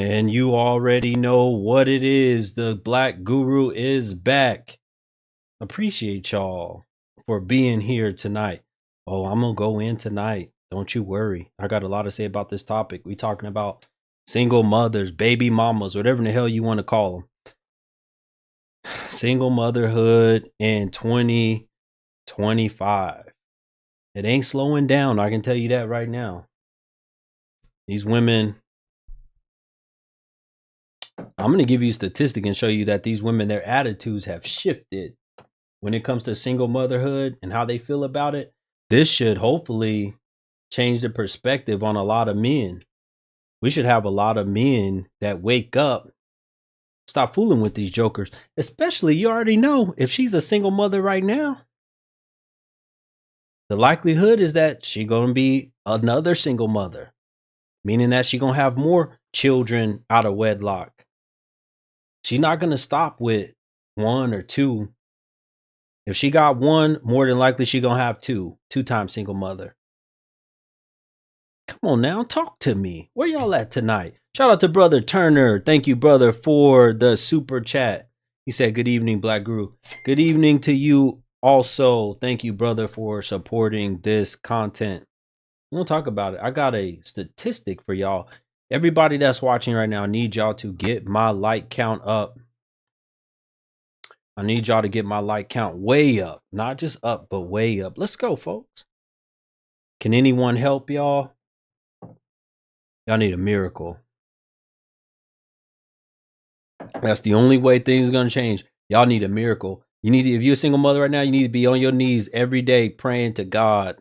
And you already know what it is. The Black Guru is back. Appreciate y'all for being here tonight. Oh, I'm going to go in tonight. Don't you worry. I got a lot to say about this topic. We talking about single mothers, baby mamas, whatever the hell you want to call them. Single motherhood in 2025. It ain't slowing down. I can tell you that right now. These women, I'm going to give you a statistic and show you that these women, their attitudes have shifted when it comes to single motherhood and how they feel about it. This should hopefully change the perspective on a lot of men. We should have a lot of men that wake up, stop fooling with these jokers, especially you already know if she's a single mother right now. The likelihood is that she's going to be another single mother, meaning that she's going to have more children out of wedlock. She's not going to stop with one or two. If she got one, more than likely she's going to have two-time single mother. Come on now, talk to me. Where y'all at tonight? Shout out to Brother Turner. Thank you, brother, for the super chat. He said, good evening, Black Guru. Good evening to you also. Thank you, brother, for supporting this content. We'll talk about it. I got a statistic for y'all. Everybody that's watching right now, I need y'all to get my like count up. I need y'all to get my like count way up. Not just up, but way up. Let's go, folks. Can anyone help y'all? Y'all need a miracle. That's the only way things are going to change. Y'all need a miracle. You need to, if you're a single mother right now, you need to be on your knees every day praying to God.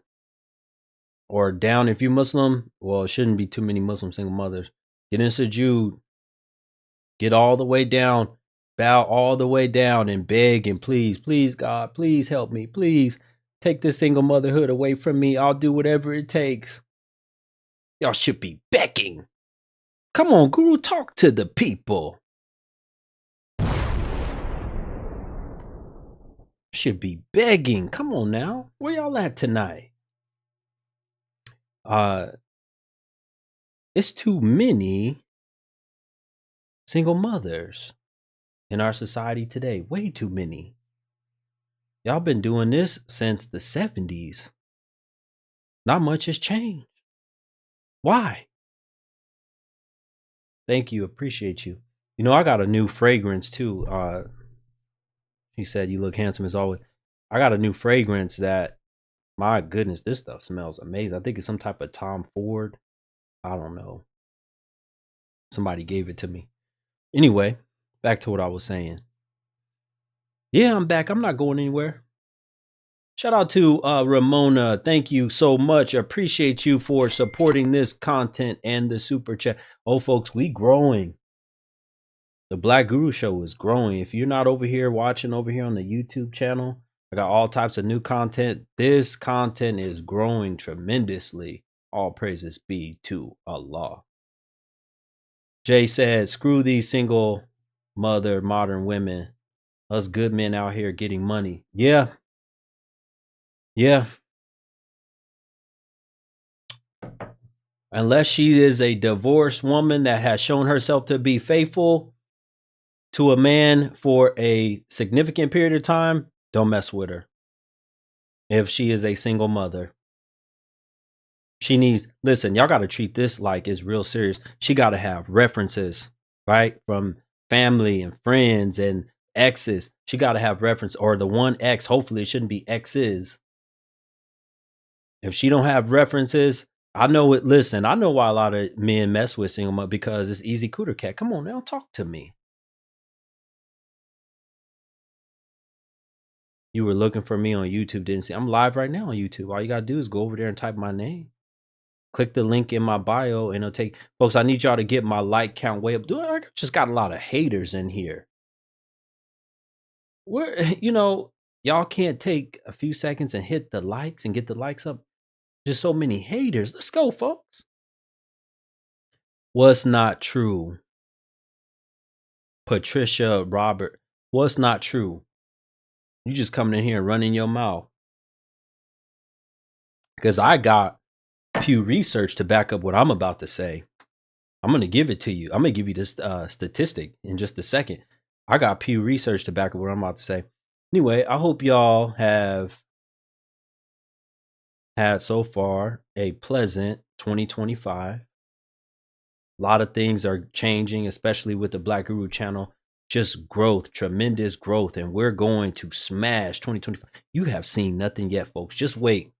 Or down if you're Muslim. Well, it shouldn't be too many Muslim single mothers. Get in sujood. Get all the way down. Bow all the way down and beg and please, please, God, please help me. Please take this single motherhood away from me. I'll do whatever it takes. Y'all should be begging. Come on, Guru, talk to the people. Should be begging. Come on now. Where y'all at tonight? It's too many single mothers in our society today. Way too many. Y'all been doing this since the 70s. Not much has changed. Why? Thank you. Appreciate you. You know, I got a new fragrance too. He said, you look handsome as always. I got a new fragrance that, my goodness, this stuff smells amazing. I think it's some type of Tom Ford. I don't know. Somebody gave it to me. Anyway, back to what I was saying. Yeah, I'm back. I'm not going anywhere. Shout out to Ramona. Thank you so much. Appreciate you for supporting this content and the super chat. Oh, folks, we growing. The Black Guru Show is growing. If you're not over here watching over here on the YouTube channel, I got all types of new content. This content is growing tremendously. All praises be to Allah. Jay said, screw these single mother modern women. Us good men out here getting money. Yeah. Yeah. Unless she is a divorced woman that has shown herself to be faithful to a man for a significant period of time, don't mess with her. If she is a single mother, she needs, listen, y'all got to treat this like it's real serious. She got to have references, right? From family and friends and exes. She got to have reference, or the one ex. Hopefully it shouldn't be exes. If she don't have references, I know it. Listen, I know why a lot of men mess with single mother, because it's easy cooter cat. Come on now, talk to me. You were looking for me on YouTube, didn't see? I'm live right now on YouTube. All you gotta do is go over there and type my name. Click the link in my bio, and it'll take. Folks, I need y'all to get my like count way up. I just got a lot of haters in here. Where y'all can't take a few seconds and hit the likes and get the likes up. Just so many haters. Let's go, folks. What's not true? Patricia Robert. What's not true? You just coming in here and running your mouth. Because I got Pew Research to back up what I'm about to say. I'm going to give it to you. I'm going to give you this statistic in just a second. I got Pew Research to back up what I'm about to say. Anyway, I hope y'all have had so far a pleasant 2025. A lot of things are changing, especially with the Black Guru channel. Just growth, tremendous growth, and we're going to smash 2025. You have seen nothing yet, folks. Just wait.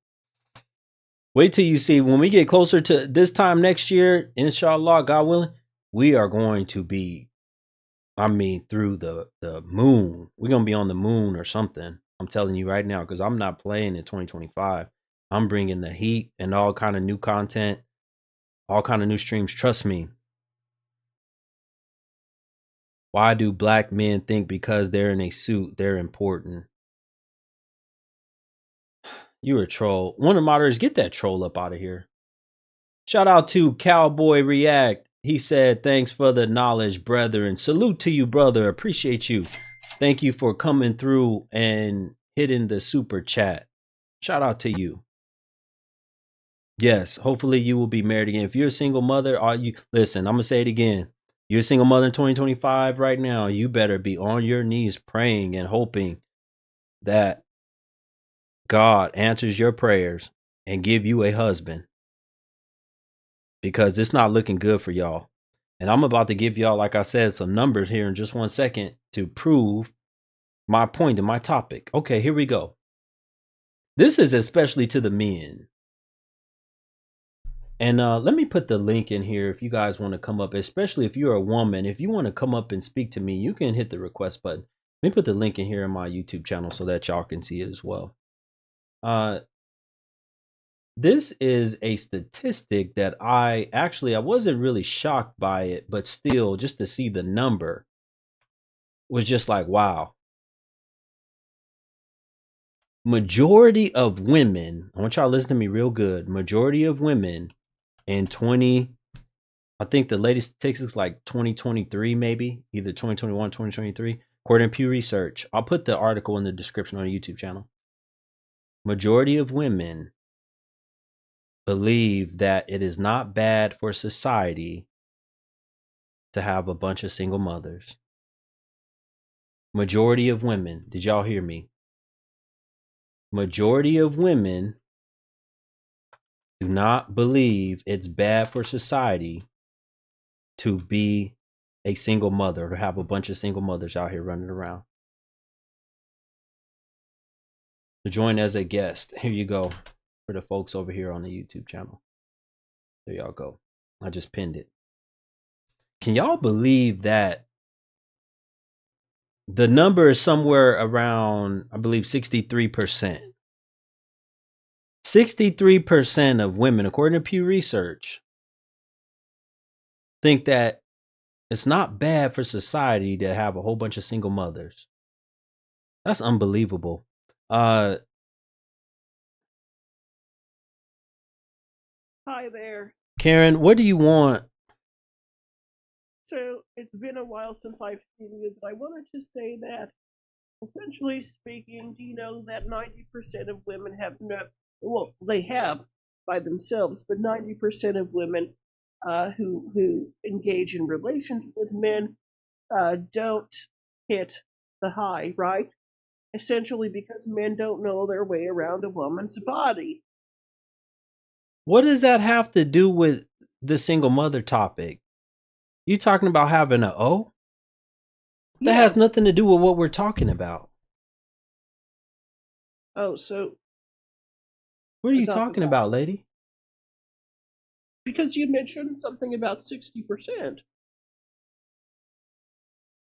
Wait till you see when we get closer to this time next year, inshallah, God willing, we are going to be, I mean, through the moon. We're going to be on the moon or something. I'm telling you right now, because I'm not playing in 2025. I'm bringing the heat and all kind of new content, all kind of new streams. Trust me. Why do black men think because they're in a suit, they're important? You're a troll. One of the moderators, get that troll up out of here. Shout out to Cowboy React. He said, thanks for the knowledge, brethren. Salute to you, brother. Appreciate you. Thank you for coming through and hitting the super chat. Shout out to you. Yes, hopefully you will be married again. If you're a single mother, listen, I'm going to say it again. You're a single mother in 2025 right now. You better be on your knees praying and hoping that God answers your prayers and give you a husband, because it's not looking good for y'all. And I'm about to give y'all, like I said, some numbers here in just 1 second to prove my point and my topic. Okay, here we go. This is especially to the men. And let me put the link in here if you guys want to come up, especially if you're a woman. If you want to come up and speak to me, you can hit the request button. Let me put the link in here in my YouTube channel so that y'all can see it as well. This is a statistic that I wasn't really shocked by it, but still, just to see the number was just like, wow. Majority of women, I want y'all to listen to me real good. Majority of women in I think the latest statistics like 2023, maybe either 2021, 2023, according to Pew Research. I'll put the article in the description on the YouTube channel. Majority of women believe that it is not bad for society to have a bunch of single mothers. Majority of women, did y'all hear me? Majority of women do not believe it's bad for society to be a single mother, to have a bunch of single mothers out here running around. To join as a guest, here you go, for the folks over here on the YouTube channel. There y'all go. I just pinned it. Can y'all believe that the number is somewhere around, I believe, 63%. 63% of women, according to Pew Research, think that it's not bad for society to have a whole bunch of single mothers. That's unbelievable. Hi there. Karen, what do you want? So it's been a while since I've seen you, but I wanted to say that, essentially speaking, do you know that 90% of women have they have by themselves, but 90% of women who engage in relations with men don't hit the high, right? Essentially because men don't know their way around a woman's body. What does that have to do with the single mother topic? You talking about having an O? That has nothing to do with what we're talking about. Oh, so what are you talking about, lady? Because you mentioned something about 60%.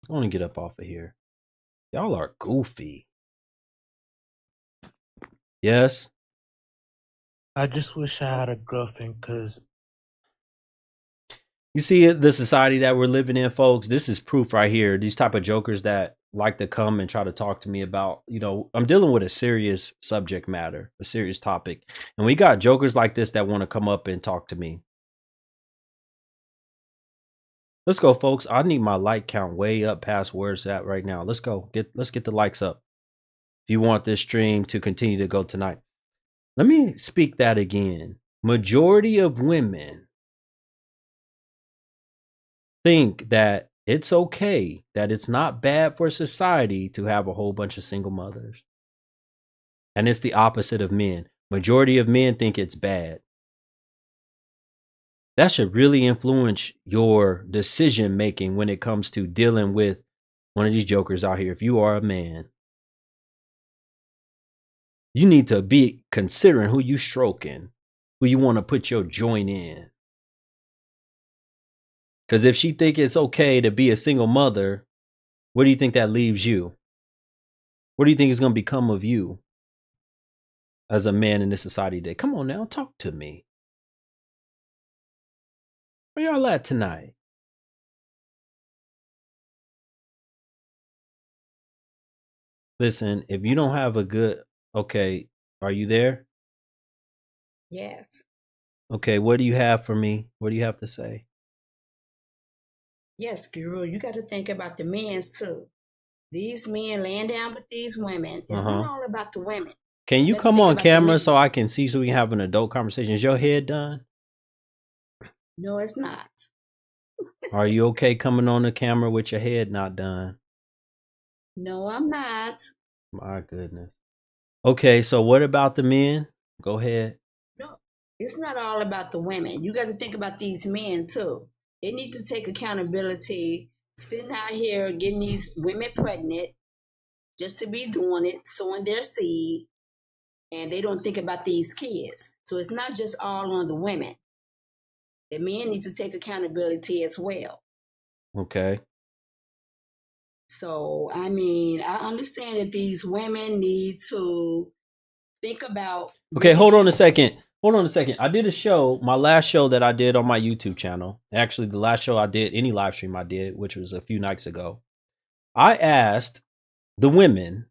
I want to get up off of here. Y'all are goofy. Yes? I just wish I had a girlfriend, because you see the society that we're living in, folks. This is proof right here. These type of jokers that like to come and try to talk to me about, I'm dealing with a serious subject matter, a serious topic. And we got jokers like this that want to come up and talk to me. Let's go, folks. I need my like count way up past where it's at right now. Let's go. Let's get the likes up. If you want this stream to continue to go tonight. Let me speak that again. Majority of women think that it's okay, that it's not bad for society to have a whole bunch of single mothers. And it's the opposite of men. Majority of men think it's bad. That should really influence your decision making when it comes to dealing with one of these jokers out here. If you are a man, you need to be considering who you stroking, who you want to put your joint in. Because if she think it's okay to be a single mother, what do you think that leaves you? What do you think is going to become of you as a man in this society today? Come on now, talk to me. Where y'all at tonight? Listen, if you don't have a good, okay, are you there? Yes. Okay, what do you have for me? What do you have to say? Yes, Guru, you got to think about the men too. These men laying down with these women. It's not all about the women. Can you Let's come think on about the camera men. so I can see, so we can have an adult conversation? Is your head done? No, it's not. Are you okay coming on the camera with your head not done? No, I'm not. My goodness. Okay, so what about the men? Go ahead. No, it's not all about the women. You got to think about these men too. They need to take accountability, sitting out here getting these women pregnant just to be doing it, sowing their seed, and they don't think about these kids. So it's not just all on the women. The men need to take accountability as well. Okay. So, I mean, I understand that these women need to think about. Okay, hold on a second. Hold on a second. I did a show, my last show that I did on my YouTube channel. Actually, the last show I did, any live stream I did, which was a few nights ago. I asked the women,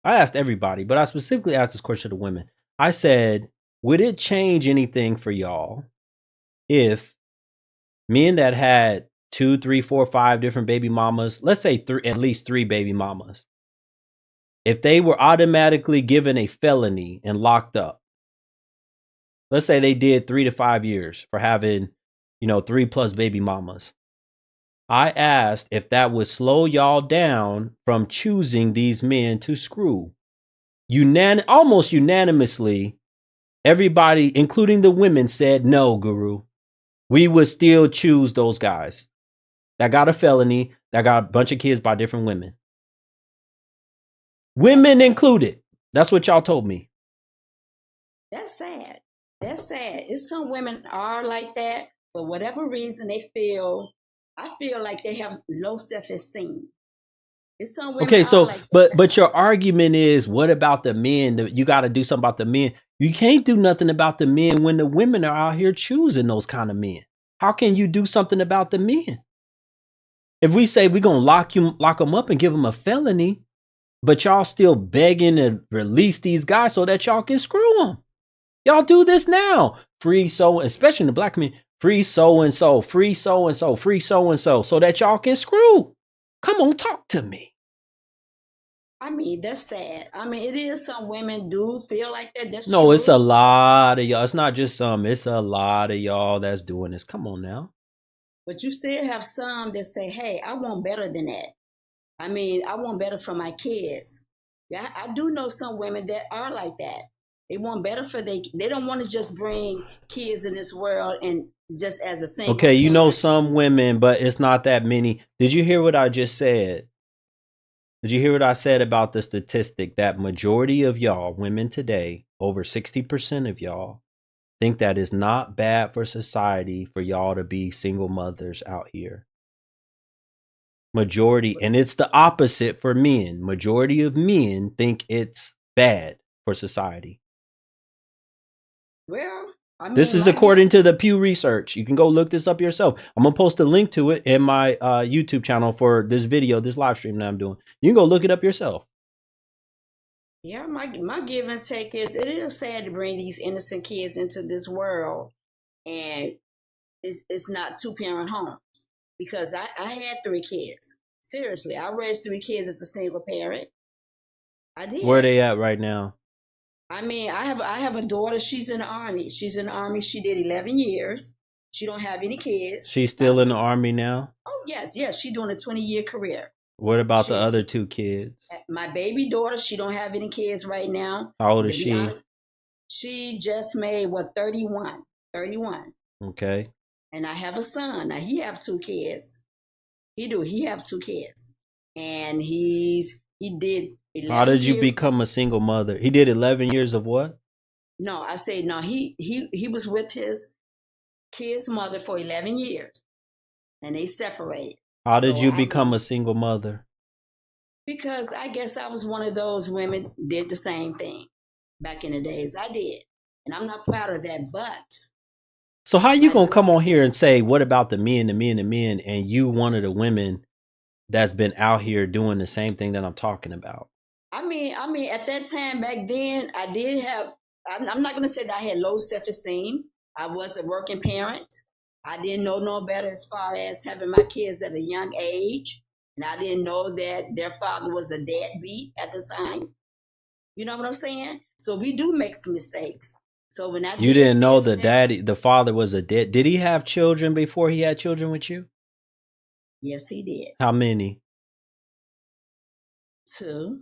I asked everybody, but I specifically asked this question to the women. I said, would it change anything for y'all if men that had 2, 3, 4, 5 different baby mamas, let's say at least 3 baby mamas, if they were automatically given a felony and locked up? Let's say they did 3 to 5 years for having, 3+ baby mamas. I asked if that would slow y'all down from choosing these men to screw. Almost unanimously, everybody, including the women, said no, Guru. We would still choose those guys that got a felony, that got a bunch of kids by different women. Women included. That's what y'all told me. That's sad. That's sad. It's some women are like that for whatever reason. I feel like they have low self-esteem. It's some women. Okay, so like that. but your argument is, what about the men? You got to do something about the men. You can't do nothing about the men when the women are out here choosing those kind of men. How can you do something about the men? If we say we're gonna lock them up and give them a felony, but y'all still begging to release these guys so that y'all can screw them. Y'all do this now. Free so, especially in the black community, free so and so, free so and so, free so and so, so that y'all can screw. Come on, talk to me. I mean, that's sad. I mean, it is some women do feel like that. That's no, true. It's a lot of y'all. It's not just some. It's a lot of y'all that's doing this. Come on now. But you still have some that say, "Hey, I want better than that. I mean, I want better for my kids." Yeah, I do know some women that are like that. They want better for they don't want to just bring kids in this world and just as a single. Okay, you know some women, but it's not that many. Did you hear what I just said? Did you hear what I said about the statistic that majority of y'all, women today, over 60% of y'all, think that is not bad for society for y'all to be single mothers out here? Majority, and it's the opposite for men. Majority of men think it's bad for society. Well, I mean, this is according to the Pew Research. You can go look this up yourself. I'm gonna post a link to it in my YouTube channel for this video, this live stream that I'm doing. You can go look it up yourself. Yeah, my give and take it is sad to bring these innocent kids into this world, and it's not 2-parent homes, because I had 3 kids. Seriously, I raised 3 kids as a single parent. I did. Where are they at right now? I mean, I have a daughter. She's in the Army. She did 11 years. She don't have any kids. She's still in the Army now? Oh, yes. She doing a 20-year career. What about the other 2 kids? My baby daughter, she don't have any kids right now. How old is To be she? honest, she just made, 31. 31. Okay. And I have a son. Now, he have 2 kids. He have 2 kids. And he did 11 How did you years. become a single mother? He did 11 years of what? No, I say no. He was with his kid's mother for 11 years, and they separated. How did you become a single mother? Because I guess I was one of those women did the same thing back in the days. I did, and I'm not proud of that. But so how you gonna come on here and say what about the men, and you one of the women that's been out here doing the same thing that I'm talking about? I mean, at that time back then, I did have. I'm not gonna say that I had low self-esteem. I was a working parent. I didn't know no better as far as having my kids at a young age. And I didn't know that their father was a deadbeat at the time. You know what I'm saying? So we do make some mistakes. So when you didn't know the father was a dead. Did he have children before he had children with you? Yes, he did. How many? 2.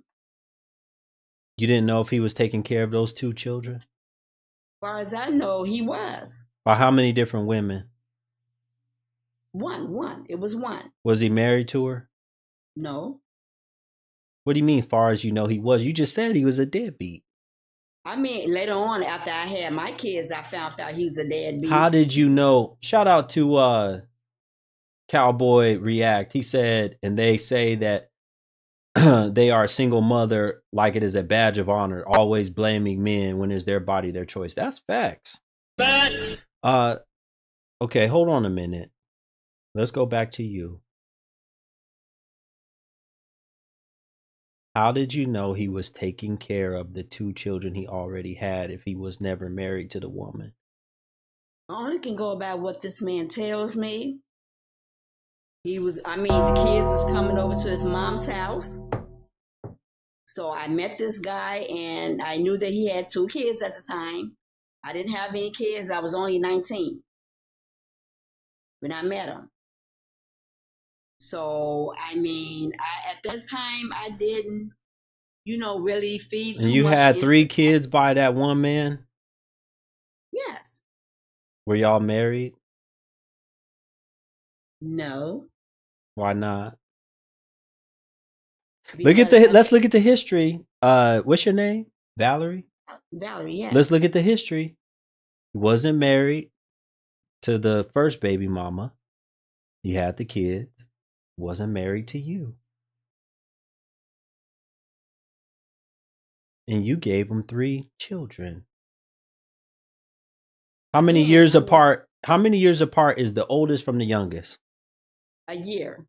You didn't know if he was taking care of those 2 children? As far as I know, he was. By how many different women? One. It was 1. Was he married to her? No. What do you mean, far as you know he was? You just said he was a deadbeat. I mean, later on, after I had my kids, I found out he was a deadbeat. How did you know? Shout out to Cowboy React. He said, and they say that they are a single mother like it is a badge of honor, always blaming men when it's their body, their choice. That's facts. Facts. Okay, hold on a minute. Let's go back to you. How did you know he was taking care of the 2 children he already had if he was never married to the woman? I only can go about what this man tells me. The kids was coming over to his mom's house. So I met this guy, and I knew that he had 2 kids at the time. I didn't have any kids. I was only 19 when I met him. So, at that time, I didn't, really feed too much. And you had 3 kids by that one man? Yes. Were y'all married? No. Why not? Because let's look at the history. What's your name? Valerie? Valerie, yes. Let's look at the history. He wasn't married to the first baby mama. He had the kids. Wasn't married to you. And you gave him 3 children. How many years apart? How many years apart is the oldest from the youngest? A year.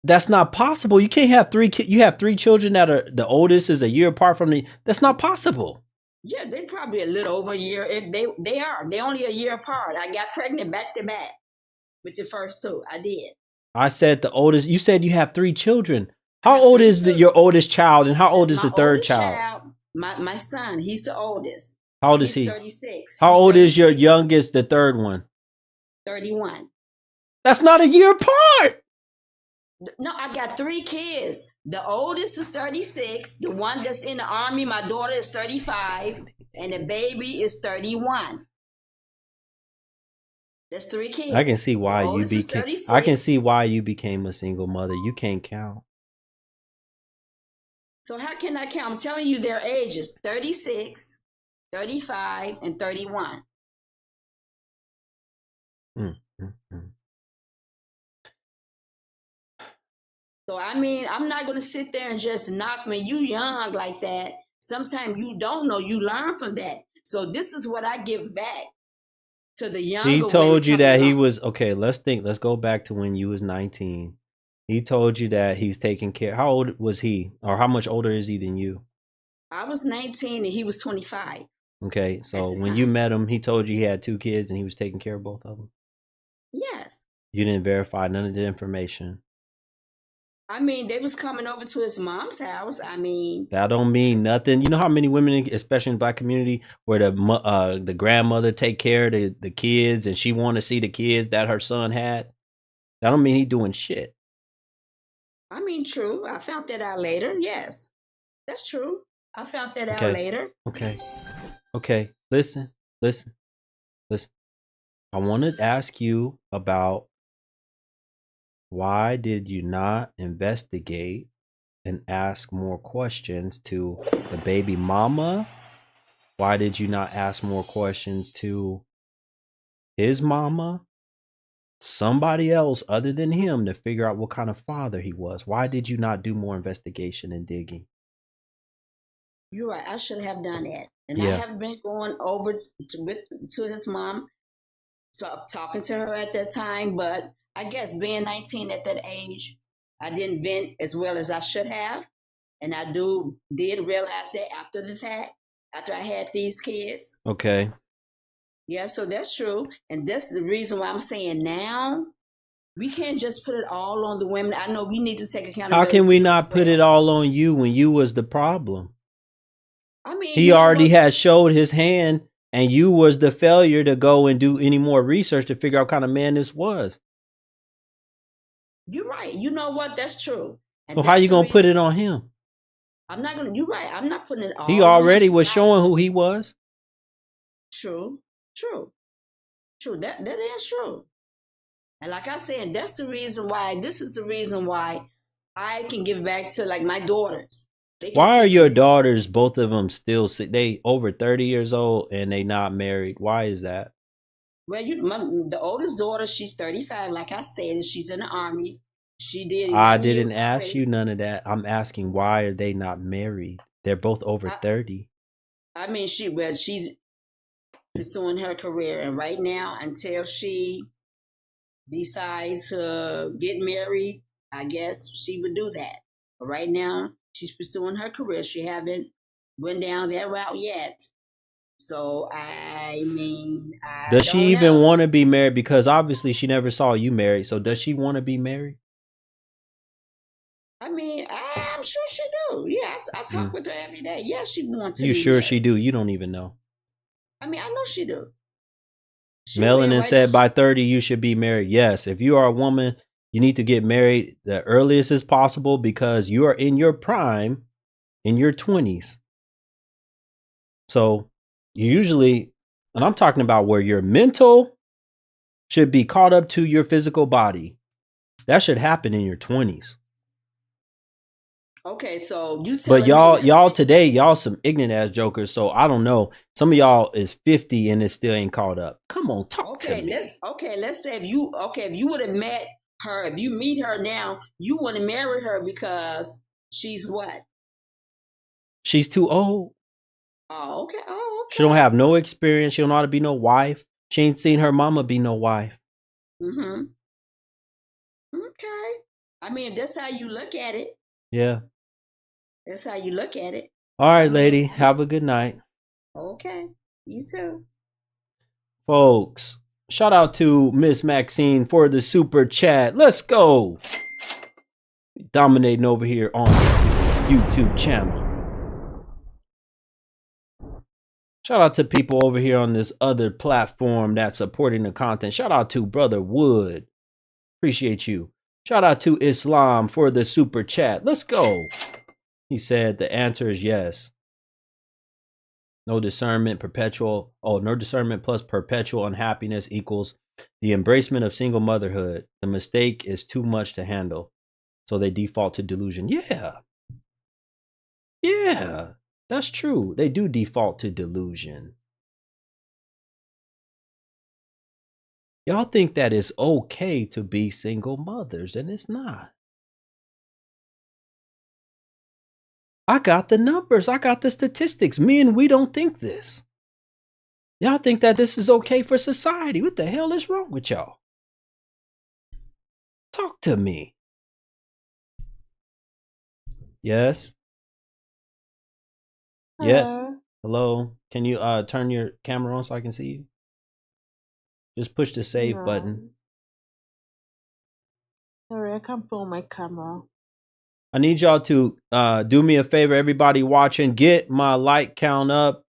That's not possible. You can't have 3 kids. You have 3 children that are the oldest is a year apart from the. That's not possible. Yeah, they're probably a little over a year. If they're only a year apart. I got pregnant back to back with the first 2. I did. I said the oldest. You said you have 3 children. How old is your oldest child, and how old is the third child? My son, he's the oldest. How old is he? 36. How old is your youngest, the third one? 31. That's not a year apart. No, I got 3 kids. The oldest is 36. The one that's in the Army, my daughter, is 35. And the baby is 31. That's 3 kids. I can see why you became. I can see why you became a single mother. You can't count. So how can I count? I'm telling you their ages: 36, 35, and 31. So I'm not going to sit there and just knock me. You young like that. Sometimes you don't know. You learn from that. So this is what I give back to the younger. He told you that he was okay. Let's go back to when you was 19. He told you that he's taking care. How old was he, or how much older is he than you? I was 19 and he was 25. Okay, so when you met him, he told you he had 2 kids and he was taking care of both of them. Yes. You didn't verify none of the information. I mean, they was coming over to his mom's house. I mean, That don't mean nothing. You know how many women, especially in the black community, where the grandmother take care of the kids and she want to see the kids that her son had? That don't mean he doing shit. I mean, true. I found that out later. Yes, that's true. I found that out Okay. later. Okay. Listen. I want to ask you about why did you not investigate and ask more questions to the baby mama? Why did you not ask more questions to his mama? Somebody else other than him to figure out what kind of father he was. Why did you not do more investigation and digging? You're right. I should have done that. And I Yeah. have been going over to his mom, so talking to her at that time. But I guess being 19 at that age, I didn't vent as well as I should have. And I did realize that after the fact, after I had these kids. Okay. Yeah, so that's true. And that's the reason why I'm saying now we can't just put it all on the women. I know we need to take How accountability. can we as not put well. it all on you when you was the problem? I mean, He you know already what? had showed his hand, and you was the failure to go and do any more research to figure out what kind of man this was. You're right. You know what? That's true. And So how that's you the gonna put reason it on him? I'm not gonna. You're right. I'm not putting it all He on him. already was Right. showing who he was. True. That is true. And like I said, that's the reason why. This is the reason why I can give back to like my daughters. They can Why are see your from daughters, both of them, still they over 30 years old and they not married? Why is that? Well, the oldest daughter, she's 35. Like I stated, she's in the army. She did I 11 years didn't ask already. you none of that. I'm asking why are they not married? They're both over 30. I mean, she's pursuing her career, and right now, until she decides to get married, I guess she would do that. But right now, she's pursuing her career. She haven't went down that route yet. So I mean, I Does she don't even know. want to be married? Because obviously she never saw you married. So does she want to be married? I mean, I'm sure she do. Yeah, I talk with her every day. Yeah, she wants to You be sure married. she do? You don't even know. I mean, I know she do. Melanin said by 30 you should be married. Yes, if you are a woman, you need to get married the earliest as possible because you are in your prime in your 20s. So usually, and I'm talking about where your mental should be caught up to your physical body. That should happen in your 20s. Okay, so you But telling me y'all today, y'all some ignorant ass jokers. So I don't know. Some of y'all is 50 and it still ain't caught up. Come on, talk to me. Let's say if you would have met her, if you meet her now, you want to marry her because she's what? She's too old. Oh, okay. Oh, okay. She don't have no experience. She don't know how to be no wife. She ain't seen her mama be no wife. Mm-hmm. Okay. I mean, if that's how you look at it. Yeah. That's how you look at it. All right, lady. Have a good night. Okay. You too. Folks, shout out to Miss Maxine for the super chat. Let's go. Dominating over here on YouTube channel. Shout out to people over here on this other platform that's supporting the content. Shout out to Brother Wood. Appreciate you. Shout out to Islam for the super chat. Let's go. He said the answer is yes. No discernment plus perpetual unhappiness equals the embracement of single motherhood. The mistake is too much to handle. So they default to delusion. Yeah, that's true. They do default to delusion. Y'all think that it's okay to be single mothers, and it's not. I got the numbers. I got the statistics. Men, we don't think this. Y'all think that this is okay for society. What the hell is wrong with y'all? Talk to me. Yes? Yeah. Hello. Can you turn your camera on so I can see you? Just push the save button. Sorry, I can't pull my camera. I need y'all to do me a favor, everybody watching. Get my like count up,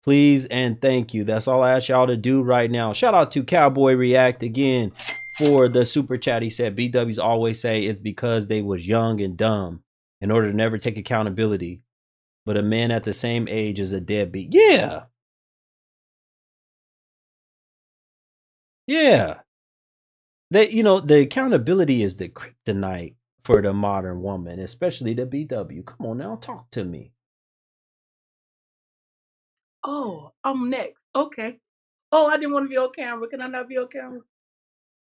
please, and thank you. That's all I ask y'all to do right now. Shout out to Cowboy React again for the super chat. He said BWs always say it's because they was young and dumb in order to never take accountability. But a man at the same age is a deadbeat. Yeah. Yeah. They, you know, the accountability is the kryptonite for the modern woman, especially the BW. Come on now, talk to me. Oh, I'm next. Okay. Oh, I didn't want to be on camera. Can I not be on camera?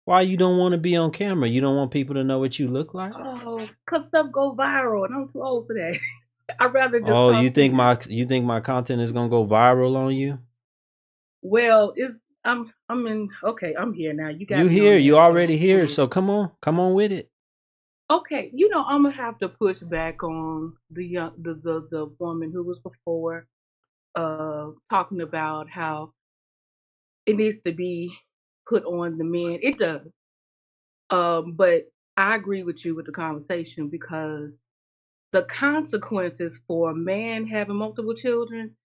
Why you don't want to be on camera? You don't want people to know what you look like? Oh, cause stuff go viral, and I'm too old for that. I'd rather just. Oh, talk you to think my content is gonna go viral on you? Well, I'm in. Okay, I'm here now. You got You me here? on You there. already here? So come on with it. Okay, I'm gonna have to push back on the woman who was before, talking about how it needs to be put on the men. It does. But I agree with you with the conversation because the consequences for a man having multiple children,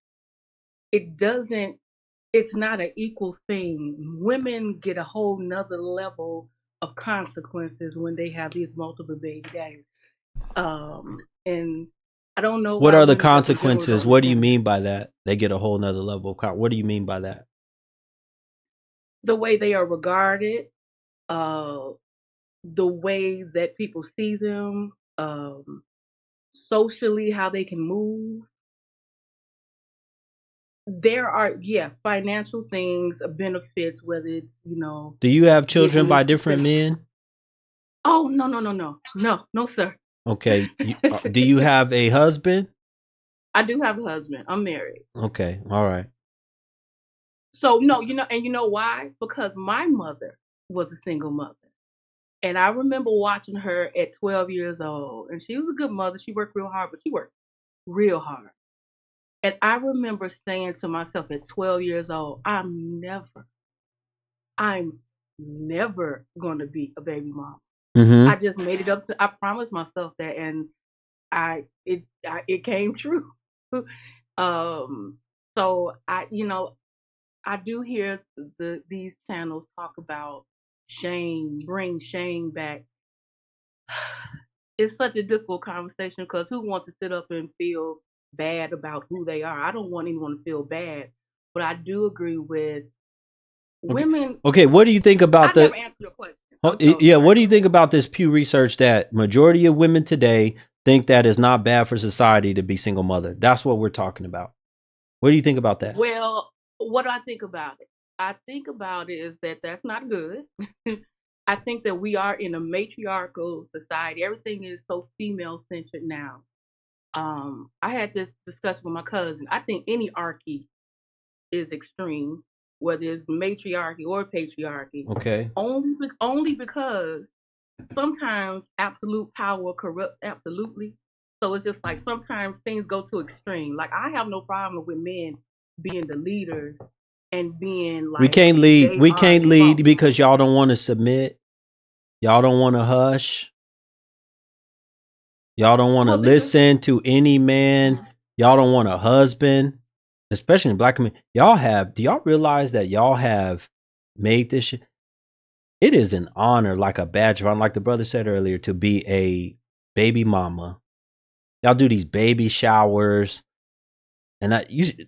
it's not an equal thing. Women get a whole nother level of consequences when they have these multiple baby daddies. And I don't know What why are the women just in general consequences? don't What do you understand mean by that? They get a whole nother level of what do you mean by that? the way they are regarded, uh, the way that people see them, socially, how they can move. There are, financial things, benefits, whether it's, Do you have children getting by this different percentage. men? Oh, no, sir. Okay. Do you have a husband? I do have a husband. I'm married. Okay. All right. So no, and you know why? Because my mother was a single mother. And I remember watching her at 12 years old. And she was a good mother. She worked real hard, but she worked real hard. And I remember saying to myself at 12 years old, I'm never going to be a baby mom. I just made it up I promised myself that, and it came true. So I do hear these channels talk about shame, bring shame back. It's such a difficult conversation because who wants to sit up and feel bad about who they are? I don't want anyone to feel bad, but I do agree with women. Okay, what do you think about I never answered your question. What do you think about this Pew Research that majority of women today think that it's not bad for society to be single mother? That's what we're talking about. What do you think about that? Well, what do I think about it? I think about it is that that's not good. I think that we are in a matriarchal society. Everything is so female centered now. I had this discussion with my cousin. I think any archy is extreme, whether it's matriarchy or patriarchy. Okay. Only because sometimes absolute power corrupts absolutely. So it's just like sometimes things go to extreme. Like I have no problem with men being the leaders and being like we can't lead. We can't lead responsible. because y'all don't want to submit. Y'all don't want to hush. Y'all don't want to listen to any man. Y'all don't want a husband, especially in black community. Do y'all realize that y'all have made this shit? It is an honor, like a badge of honor, like the brother said earlier, to be a baby mama. Y'all do these baby showers. And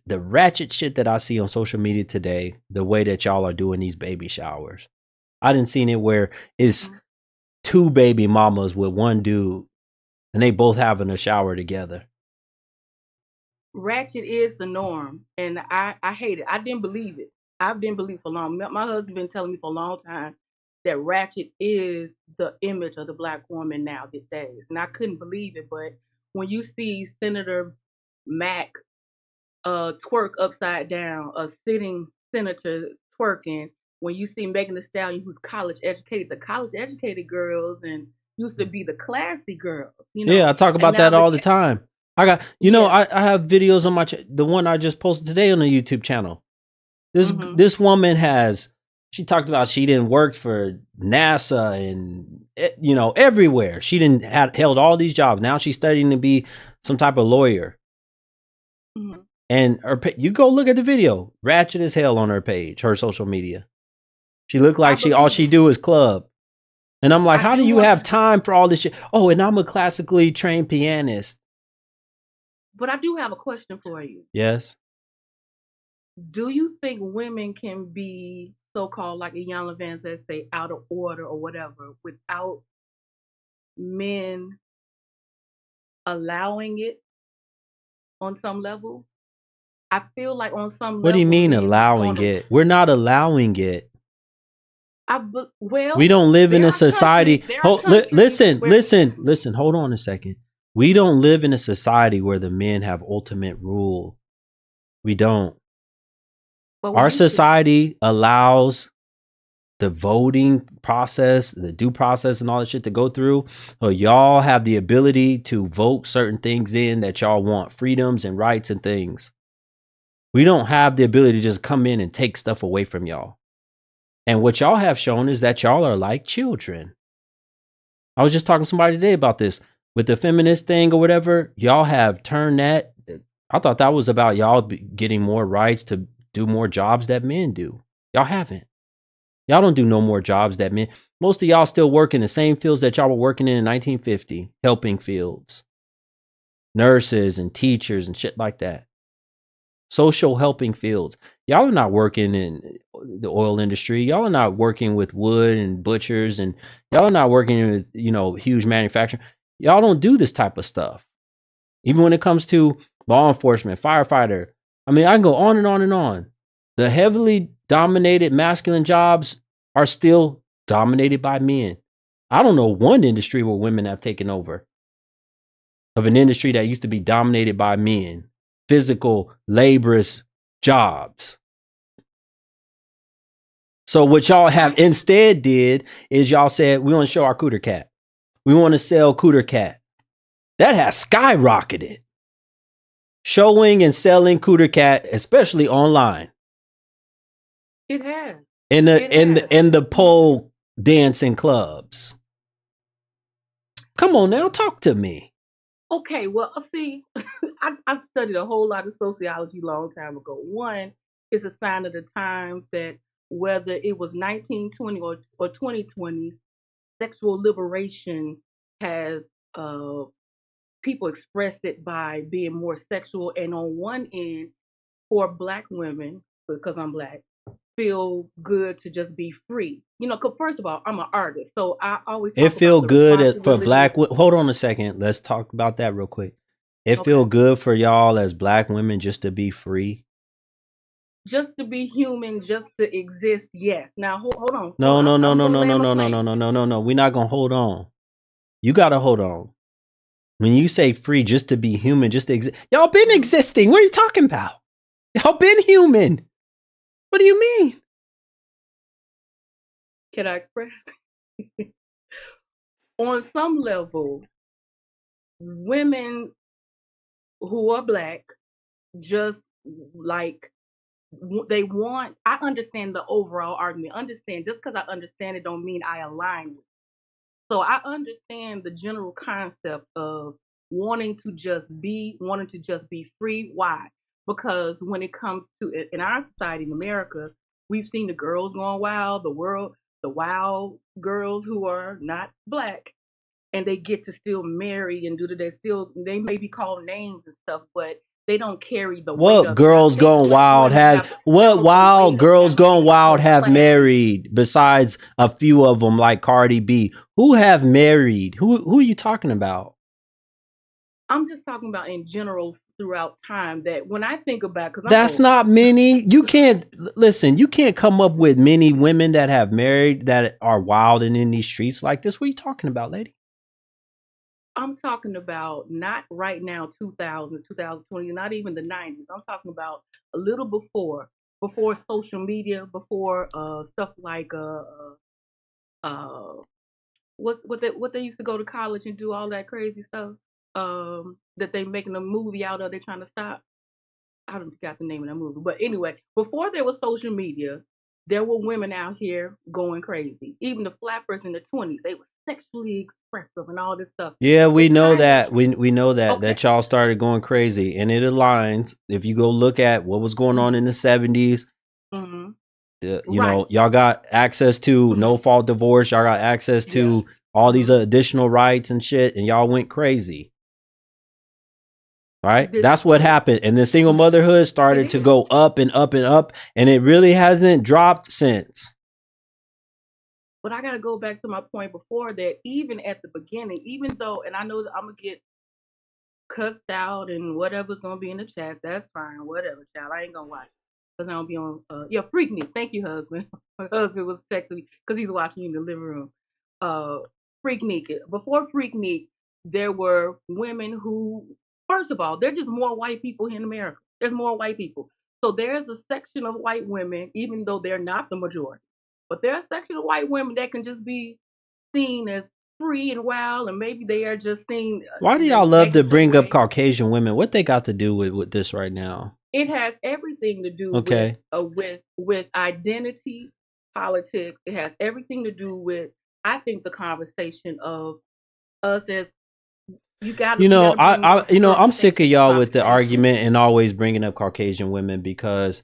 the ratchet shit that I see on social media today, the way that y'all are doing these baby showers. I didn't see it where it's two baby mamas with one dude and they both having a shower together. Ratchet is the norm, and I hate it. I didn't believe it. I didn't believe for long. My husband been telling me for a long time that ratchet is the image of the black woman now these days, and I couldn't believe it. But when you see Senator Mack twerk upside down, a sitting senator twerking, when you see Megan Thee Stallion, who's college educated, the college educated girls and used to be the classy girls, Yeah, I talk about that all the time. I got, I have videos on my the one I just posted today on the YouTube channel. This woman has She talked about she didn't work for NASA and everywhere. She didn't held all these jobs. Now she's studying to be some type of lawyer. Mm-hmm. And you go look at the video, ratchet as hell on her page, her social media. She looked like all she do is club. And I'm like, how do you have time for all this shit? Oh, and I'm a classically trained pianist. But I do have a question for you. Yes. Do you think women can be so-called, like Iyanla Vanzant say, out of order or whatever, without men allowing it on some level? I feel like on some level. What do you mean allowing it? We're not allowing it. We don't live in a society. Listen. Hold on a second. We don't live in a society where the men have ultimate rule. We don't. Our society allows the voting process, the due process, and all that shit to go through. So y'all have the ability to vote certain things in that y'all want, freedoms and rights and things. We don't have the ability to just come in and take stuff away from y'all. And what y'all have shown is that y'all are like children. I was just talking to somebody today about this with the feminist thing or whatever. Y'all have turned that. I thought that was about y'all getting more rights to do more jobs that men do. Y'all haven't. Y'all don't do no more jobs that men. Most of y'all still work in the same fields that y'all were working in 1950, helping fields, nurses and teachers and shit like that. Social helping fields. Y'all are not working in the oil industry. Y'all are not working with wood and butchers, and y'all are not working with, huge manufacturing. Y'all don't do this type of stuff. Even when it comes to law enforcement, firefighter. I mean, I can go on and on and on. The heavily dominated masculine jobs are still dominated by men. I don't know one industry where women have taken over of an industry that used to be dominated by men. Physical, laborious jobs. So what y'all have instead did is y'all said, we want to show our cooter cat. We want to sell cooter cat. That has skyrocketed. Showing and selling cooter cat, especially online. It has. In the pole dancing clubs. Come on now, talk to me. Okay, well, see, I've studied a whole lot of sociology a long time ago. One is a sign of the times that whether it was 1920 or 2020, sexual liberation has people expressed it by being more sexual. And on one end, for Black women, because I'm Black, feel good to just be free. Cause first of all, I'm an artist, so I always talk it feel about good for Black. Hold on a second. Let's talk about that real quick. It feel good for y'all as Black women just to be free. Just to be human, just to exist. Yes. Now hold on. No. We're not gonna hold on. You gotta hold on. When you say free, just to be human, just to exist. Y'all been existing. What are you talking about? Y'all been human. What do you mean? Can I express? On some level, women who are Black just like they want. I understand the overall argument. Understand, just because I understand it don't mean I align with it. So I understand the general concept of wanting to just be free. Why? Because when it comes to in our society in America, we've seen the girls going wild, the wild girls who are not Black, and they get to still marry and they may be called names and stuff, but they don't carry the weight of girls going wild girls going wild have married besides a few of them like Cardi B? Who have married? Who are you talking about? I'm just talking about in general throughout time, that when I think about, because that's not many. You can't come up with many women that have married that are wild and in these streets like this. What are you talking about, lady? I'm talking about not right now, 2000s, 2020, not even the 90s. I'm talking about a little before social media, before stuff like what they used to go to college and do all that crazy stuff that they making a movie out of. They're trying to stop. I don't forgot the name of that movie, but anyway, before there was social media, there were women out here going crazy. Even the flappers in the 20s, they were sexually expressive and all this stuff. Yeah, we It know kind of that. We know that okay. y'all started going crazy, and it aligns. If you go look at what was going on in the 70s, Mm-hmm. you Right. know, y'all got access to no fault divorce. Y'all got access to all these additional rights and shit, and y'all went crazy. Right? That's what happened. And then single motherhood started to go up and up and up, and it really hasn't dropped since. But I got to go back to my point before that, even at the beginning, even though, and I know that I'm going to get cussed out and whatever's going to be in the chat, that's fine. Whatever, child. I ain't going to watch it. Because I don't be on, Freak Me. Thank you, husband. My husband was texting me because he's watching in the living room. Freaknik. Before Freaknik, there were women who, first of all, there's just more white people in America. There's more white people. So there's a section of white women, even though they're not the majority, but there's a section of white women that can just be seen as free and wild, and maybe they are just seen. Why do y'all love to bring up Caucasian women? What they got to do with this right now? It has everything to do with identity, politics. It has everything to do with, I think, the conversation of us as I'm sick of y'all with the argument and always bringing up Caucasian women, because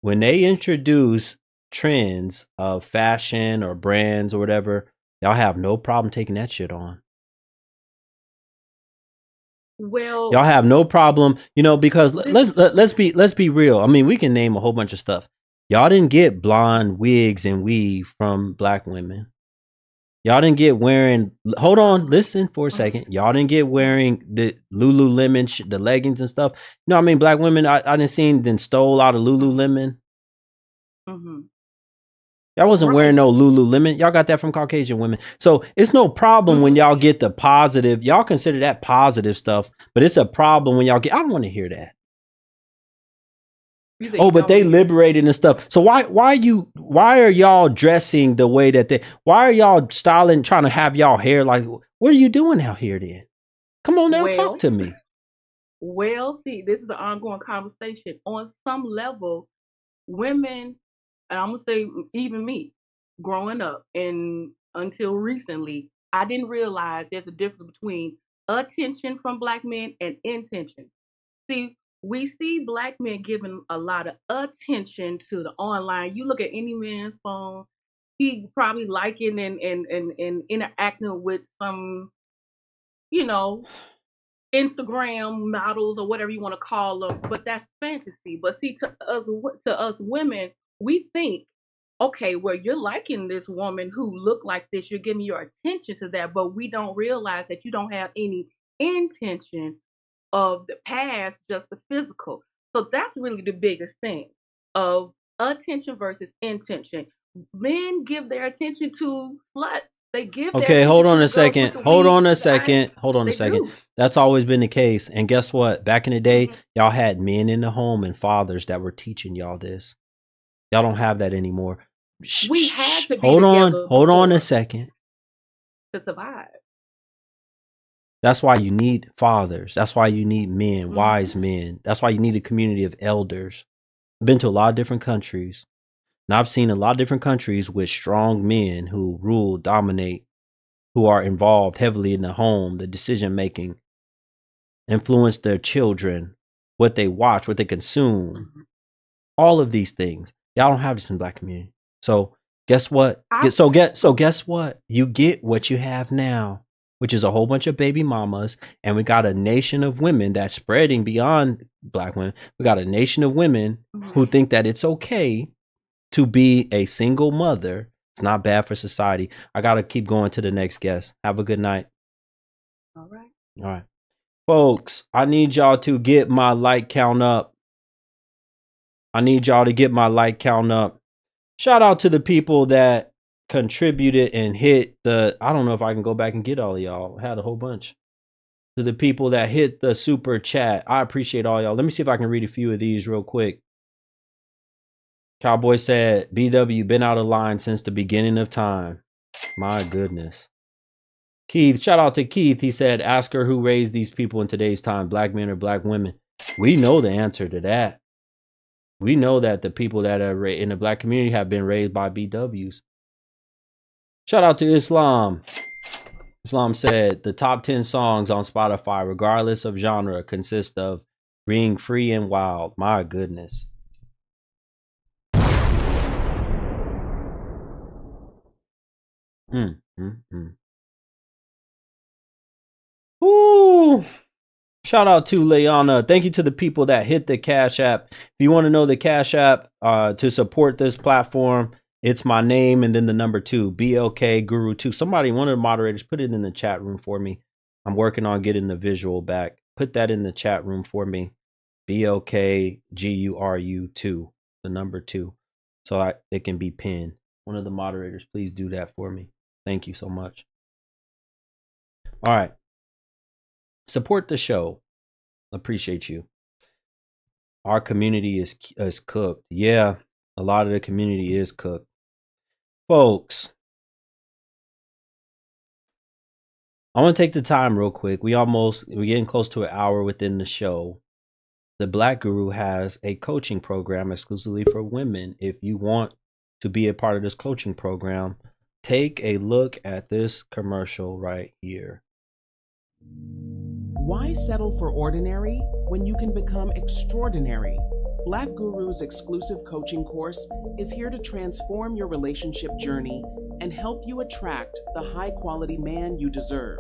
when they introduce trends of fashion or brands or whatever, y'all have no problem taking that shit on. Well, y'all have no problem, because let's be real. I mean, we can name a whole bunch of stuff. Y'all didn't get blonde wigs and weave from black women. Y'all didn't get wearing. Hold on, listen for a second. Y'all didn't get wearing the Lululemon, the leggings and stuff. No, I mean, black women. I didn't seen then stole out of Lululemon. Mm-hmm. Y'all wasn't wearing no Lululemon. Y'all got that from Caucasian women. So it's no problem when y'all get the positive. Y'all consider that positive stuff, but it's a problem when y'all get. I don't want to hear that. Oh, but they liberated and stuff. So why are y'all dressing the way that why are y'all styling, trying to have y'all hair like, what are you doing out here then? Come on now, talk to me. Well, see, this is an ongoing conversation. On some level, women, and I'm gonna say even me, growing up and until recently, I didn't realize there's a difference between attention from black men and intention. See, we see black men giving a lot of attention to the online. You look at any man's phone, he probably liking and interacting with some, Instagram models or whatever you want to call them, but that's fantasy. But see, to us women, we think, okay, well, you're liking this woman who look like this, you're giving your attention to that, but we don't realize that you don't have any intention of the past, just the physical. So that's really the biggest thing of attention versus intention. Men give their attention to sluts. They give okay, hold on a second. Hold on a second. That's always been the case. And guess what? Back in the day, y'all had men in the home and fathers that were teaching y'all this. Y'all don't have that anymore. We had to be hold on a second. To survive. That's why you need fathers. That's why you need men, wise men. That's why you need a community of elders. I've been to a lot of different countries. And I've seen a lot of different countries with strong men who rule, dominate, who are involved heavily in the home, the decision making, influence their children, what they watch, what they consume, all of these things. Y'all don't have this in the black community. So guess what? Guess what? You get what you have now, which is a whole bunch of baby mamas, and we got a nation of women that's spreading beyond black women. We got a nation of women who think that it's okay to be a single mother. It's not bad for society. I got to keep going to the next guest. Have a good night. All right. All right. Folks, I need y'all to get my like count up. Shout out to the people that contributed and hit the, I don't know if I can go back and get all of y'all. I had a whole bunch. To the people that hit the super chat, I appreciate all y'all. Let me see if I can read a few of these real quick. Cowboy said, BW been out of line since the beginning of time. My goodness. Keith, shout out to Keith. He said, ask her who raised these people in today's time, black men or black women. We know the answer to that. We know that the people that are in the black community have been raised by BWs. Shout out to Islam. Islam said the top 10 songs on Spotify, regardless of genre, consist of being free and wild. My goodness. Ooh. Shout out to Leona. Thank you to the people that hit the Cash App. If you want to know the Cash App to support this platform, it's my name and then the number 2, BLKGURU2. Somebody, one of the moderators, put it in the chat room for me. I'm working on getting the visual back. Put that in the chat room for me. BLKGURU2, the number 2. So it can be pinned. One of the moderators, please do that for me. Thank you so much. All right. Support the show. Appreciate you. Our community is cooked. Yeah, a lot of the community is cooked. Folks, I want to take the time real quick. We're getting close to an hour within the show. The Black Guru has a coaching program exclusively for women. If you want to be a part of this coaching program, take a look at this commercial right here. Why settle for ordinary when you can become extraordinary? Black Guru's exclusive coaching course is here to transform your relationship journey and help you attract the high-quality man you deserve.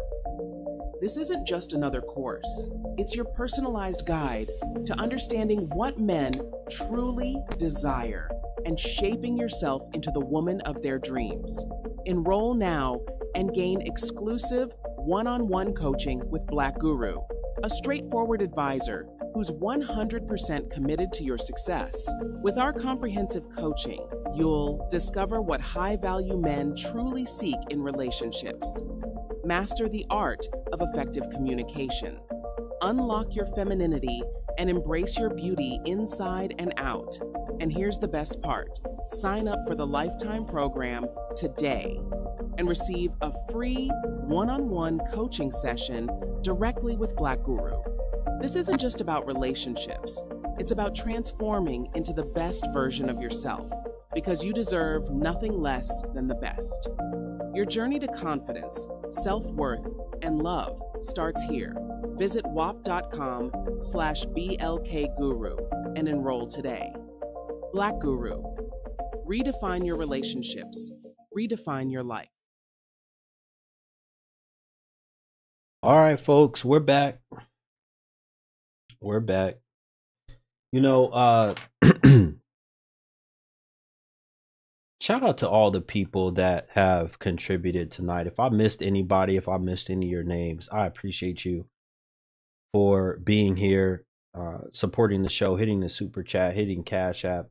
This isn't just another course. It's your personalized guide to understanding what men truly desire and shaping yourself into the woman of their dreams. Enroll now and gain exclusive one-on-one coaching with Black Guru, a straightforward advisor who's 100% committed to your success. With our comprehensive coaching, you'll discover what high-value men truly seek in relationships, master the art of effective communication, unlock your femininity, and embrace your beauty inside and out. And here's the best part. Sign up for the lifetime program today and receive a free one-on-one coaching session directly with Black Guru. This isn't just about relationships. It's about transforming into the best version of yourself, because you deserve nothing less than the best. Your journey to confidence, self-worth, and love starts here. Visit wap.com/BLKGuru and enroll today. Black Guru. Redefine your relationships. Redefine your life. All right, folks, we're back. We're back. You know, shout out to all the people that have contributed tonight. If I missed anybody, if I missed any of your names, I appreciate you for being here, supporting the show, hitting the super chat, hitting Cash App,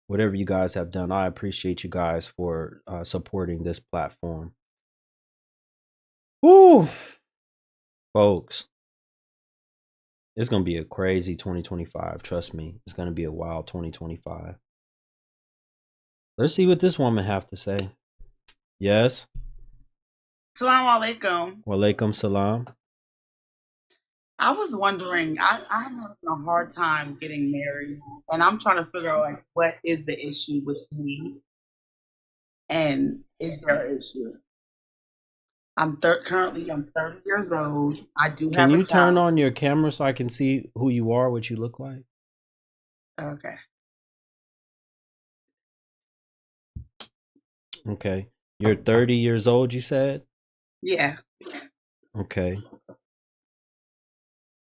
whatever you guys have done. I appreciate you guys for supporting this platform. Woo! Folks, it's going to be a crazy 2025. Trust me, it's going to be a wild 2025. Let's see what this woman have to say. Yes? Salaam alaikum. Walaikum salam. I was wondering, I'm having a hard time getting married, and I'm trying to figure out like what is the issue with me, and is there an issue? Currently 30 years old. I do have. Can you a turn child. on your camera so I can see who you are, what you look like? Okay. Okay. You're 30 years old, you said? Yeah. Okay.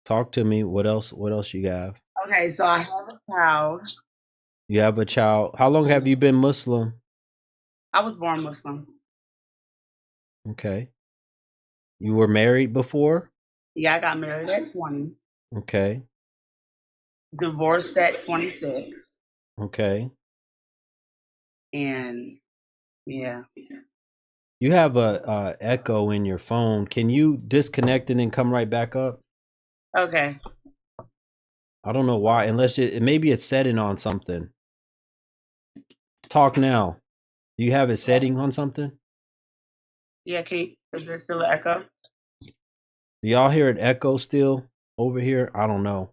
Talk to me. What else you have? Okay, so I have a child. You have a child. How long have you been Muslim? I was born Muslim. Okay. You were married before? Yeah, I got married at 20. Okay. Divorced at 26. Okay. And yeah. You have a echo in your phone. Can you disconnect and then come right back up? Okay. I don't know why, unless maybe it's setting on something. Talk now. Do you have it setting on something? Yeah, is there still an echo? Do y'all hear an echo still over here? I don't know.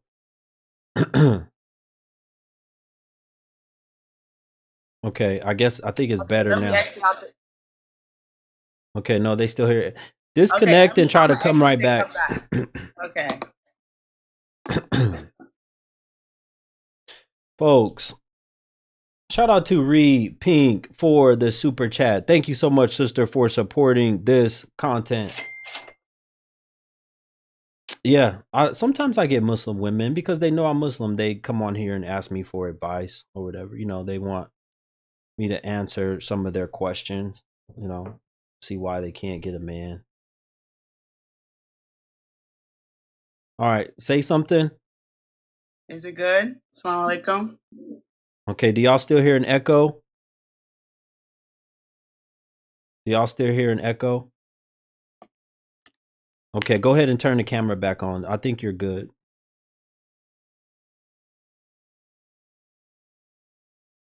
Okay, I think it's Okay, better let me now. exit out Okay, no, they still hear it. okay, Disconnect and try I'm to gonna come exit right and back. come back. Okay. Folks, shout out to Reed Pink for the super chat. Thank you so much, sister, for supporting this content. Yeah, sometimes I get Muslim women because they know I'm Muslim. They come on here and ask me for advice or whatever. You know, they want me to answer some of their questions. You know, see why they can't get a man. All right, say something. Is it good? Assalamu alaikum. Okay, do y'all still hear an echo? Do y'all still hear an echo? Okay, go ahead and turn the camera back on. I think you're good.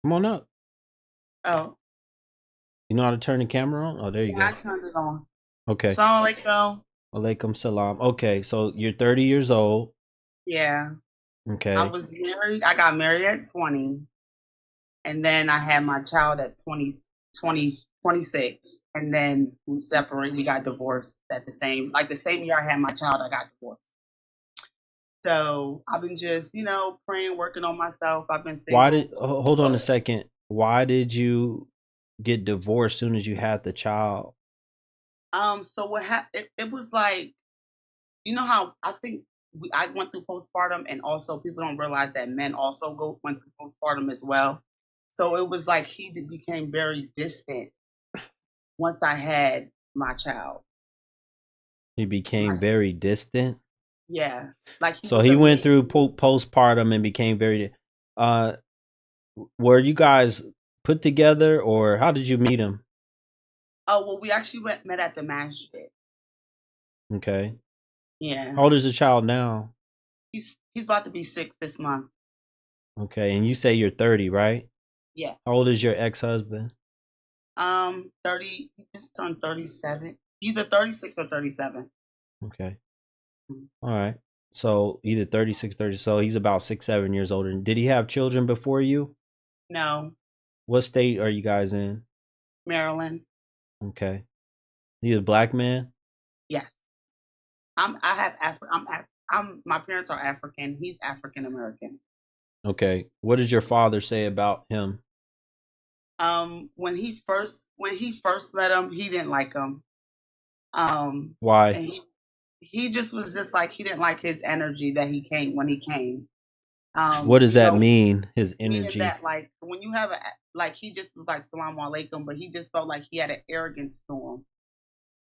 Come on up. Oh. You know how to turn the camera on? Oh, there you Yeah, go. I turned it on. Okay. Assalamu alaikum. Alaikum salam. Okay, so you're 30 years old. Yeah. Okay. I was married. I got married at 20. And then I had my child at 26. And then we separated. We got divorced at the same year I had my child, I got divorced. So I've been just, praying, working on myself. I've been single. Hold on a second. Why did you get divorced soon as you had the child? So what happened? It was like, you know how I think I went through postpartum, and also people don't realize that men also went through postpartum as well. So it was like he became very distant once I had my child. He became very distant. Yeah, like so he went through postpartum and became very. Were you guys put together, or how did you meet him? Oh well, we actually met at the masjid. Okay. Yeah. How old is the child now? He's about to be 6 this month. Okay, and you say you're 30, right? Yeah. How old is your ex-husband? 30. He just turned 37. Either 36 or 37. Okay. All right. So either 36, 30. So he's about 6, 7 years older. Did he have children before you? No. What state are you guys in? Maryland. Okay. You a black man? Yes. My parents are African. He's African American. Okay. What did your father say about him? When he first met him, he didn't like him. Why? He just was just like, he didn't like his energy that he came when he came. What does that mean? His energy? That, like, when you have he just was like Salaam Alaikum, but he just felt like he had an arrogance to him.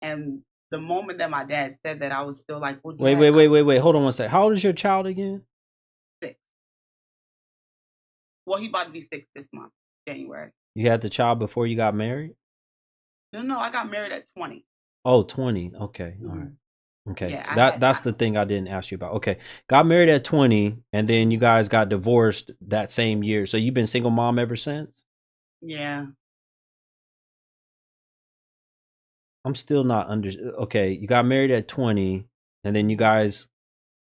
And the moment that my dad said that, I was still like, well, Dad, wait. Hold on one second. How old is your child again? 6. Well, he about to be 6 this month, January. You had the child before you got married? No, I got married at 20. Oh, 20. Okay. All right. Okay. Yeah, that's the thing I didn't ask you about. Okay. Got married at 20 and then you guys got divorced that same year. So you've been single mom ever since? Yeah. I'm still not okay, you got married at 20 and then you guys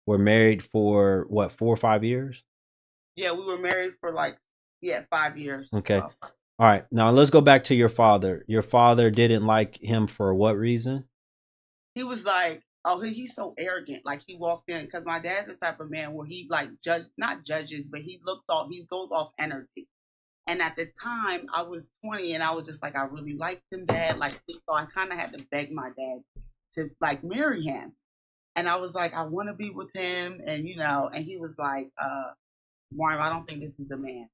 were married for what, 4 or 5 years? Yeah, we were married for 5 years. Okay. All right. Now let's go back to your father. Your father didn't like him for what reason? He was like, oh, he's so arrogant. Like, he walked in, because my dad's the type of man where he not judges, but he goes off energy. And at the time, I was 20, and I was just like, I really liked him, Dad. So I kind of had to beg my dad to marry him. And I was like, I want to be with him, and and he was like, Warren, I don't think this is the man.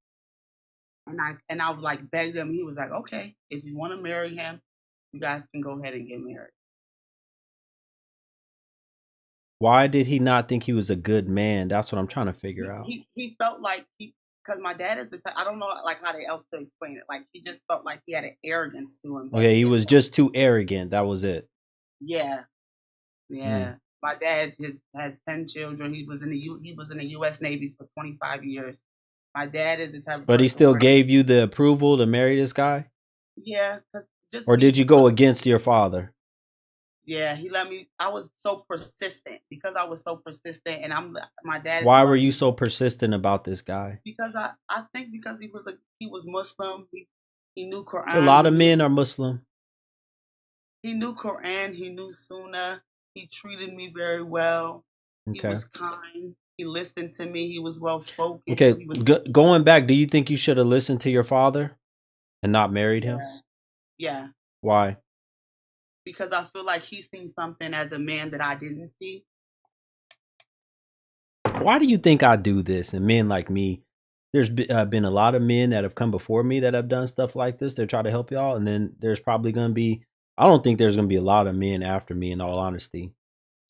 And I was begged him. He was like, okay, if you want to marry him, you guys can go ahead and get married. Why did he not think he was a good man? That's what I'm trying to figure out. He felt like because my dad is the type, I don't know how else to explain it. He just felt like he had an arrogance to him. Okay, he was just too arrogant. That was it. Yeah. My dad has 10 children. He was in the U.S. Navy for 25 years. My dad is the type of But he still gave you the approval to marry this guy? Yeah. Or did you go against your father? Yeah, he let me. I was so persistent because I was so persistent, and my dad. Why were you so persistent about this guy? Because I think because he was Muslim. He knew A Quran. lot of men are Muslim. He knew Quran. He knew Sunnah. He treated me very well. He Okay. was kind. He listened to me. He was well spoken. Okay. So he was Going back, do you think you should have listened to your father and not married him? yeah. Why? Because I feel like he's seen something as a man that I didn't see. Why do you think I do this? And men like me, there's been a lot of men that have come before me that have done stuff like this. They try to help y'all, and then there's probably going to be. I don't think there's going to be a lot of men after me. In all honesty,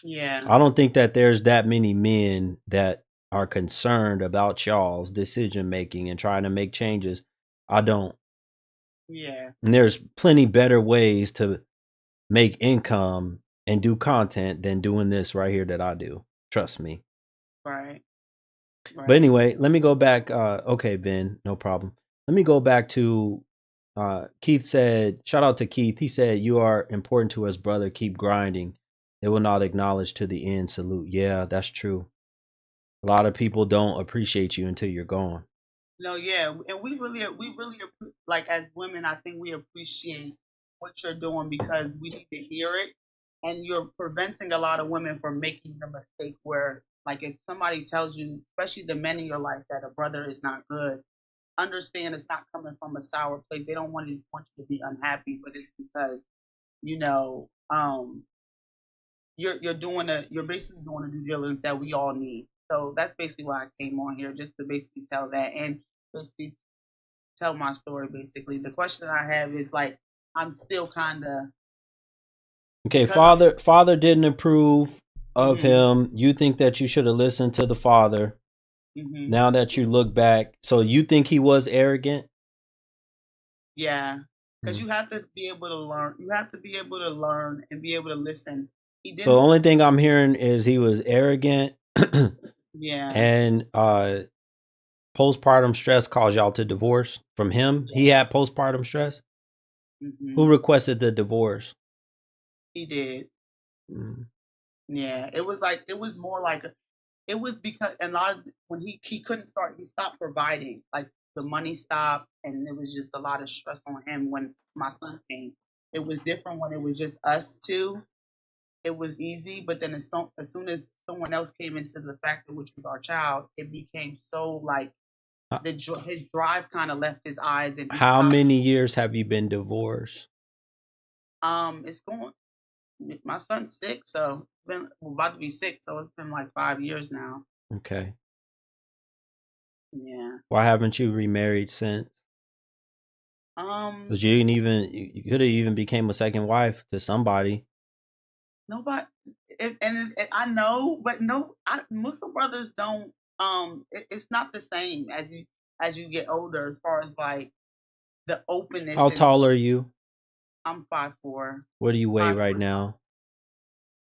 Yeah. I don't think that there's that many men that are concerned about y'all's decision making and trying to make changes. I don't. Yeah. And there's plenty better ways to make income and do content than doing this right here that I do. Trust me. Right. But anyway, let me go back. Okay, Ben, no problem. Let me go back to Keith said, shout out to Keith. He said, you are important to us, brother. Keep grinding. They will not acknowledge to the end. Salute. Yeah, that's true. A lot of people don't appreciate you until you're gone. No, yeah, and we really, like as women, I think we appreciate what you're doing because we need to hear it, and you're preventing a lot of women from making the mistake where, like, if somebody tells you, especially the men in your life, that a brother is not good, understand it's not coming from a sour place. They don't want you to be unhappy, but it's because you know, you're basically doing a due diligence that we all need. So that's basically why I came on here, just to basically tell that and basically tell my story. Basically, the question I have is like, I'm still kind of okay. Father didn't approve of him. You think that you should have listened to the father. Now that you look back, so you think he was arrogant? Yeah, because you have to be able to learn. You have to be able to learn and be able to listen. So the only thing I'm hearing is he was arrogant. Yeah. And postpartum stress caused y'all to divorce from him. He had postpartum stress. Who requested the divorce? He did. Yeah, it was more like it was because a lot of when he couldn't start, he stopped providing. Like the money stopped, and it was just a lot of stress on him when my son came. It was different when it was just us two. It was easy, but then as soon as someone else came into the factor, which was our child, it became so like his drive kind of left his eyes. And how many years have you been divorced? It's going. My son's 6, so we're about to be 6, so it's been like 5 years now. Okay. Yeah. Why haven't you remarried since? Because you could have even became a second wife to somebody. Nobody, and I know, but no, Muslim brothers don't. It's not the same as you get older, as far as like the openness. How tall are you? I'm 5'4". What do you weigh right now?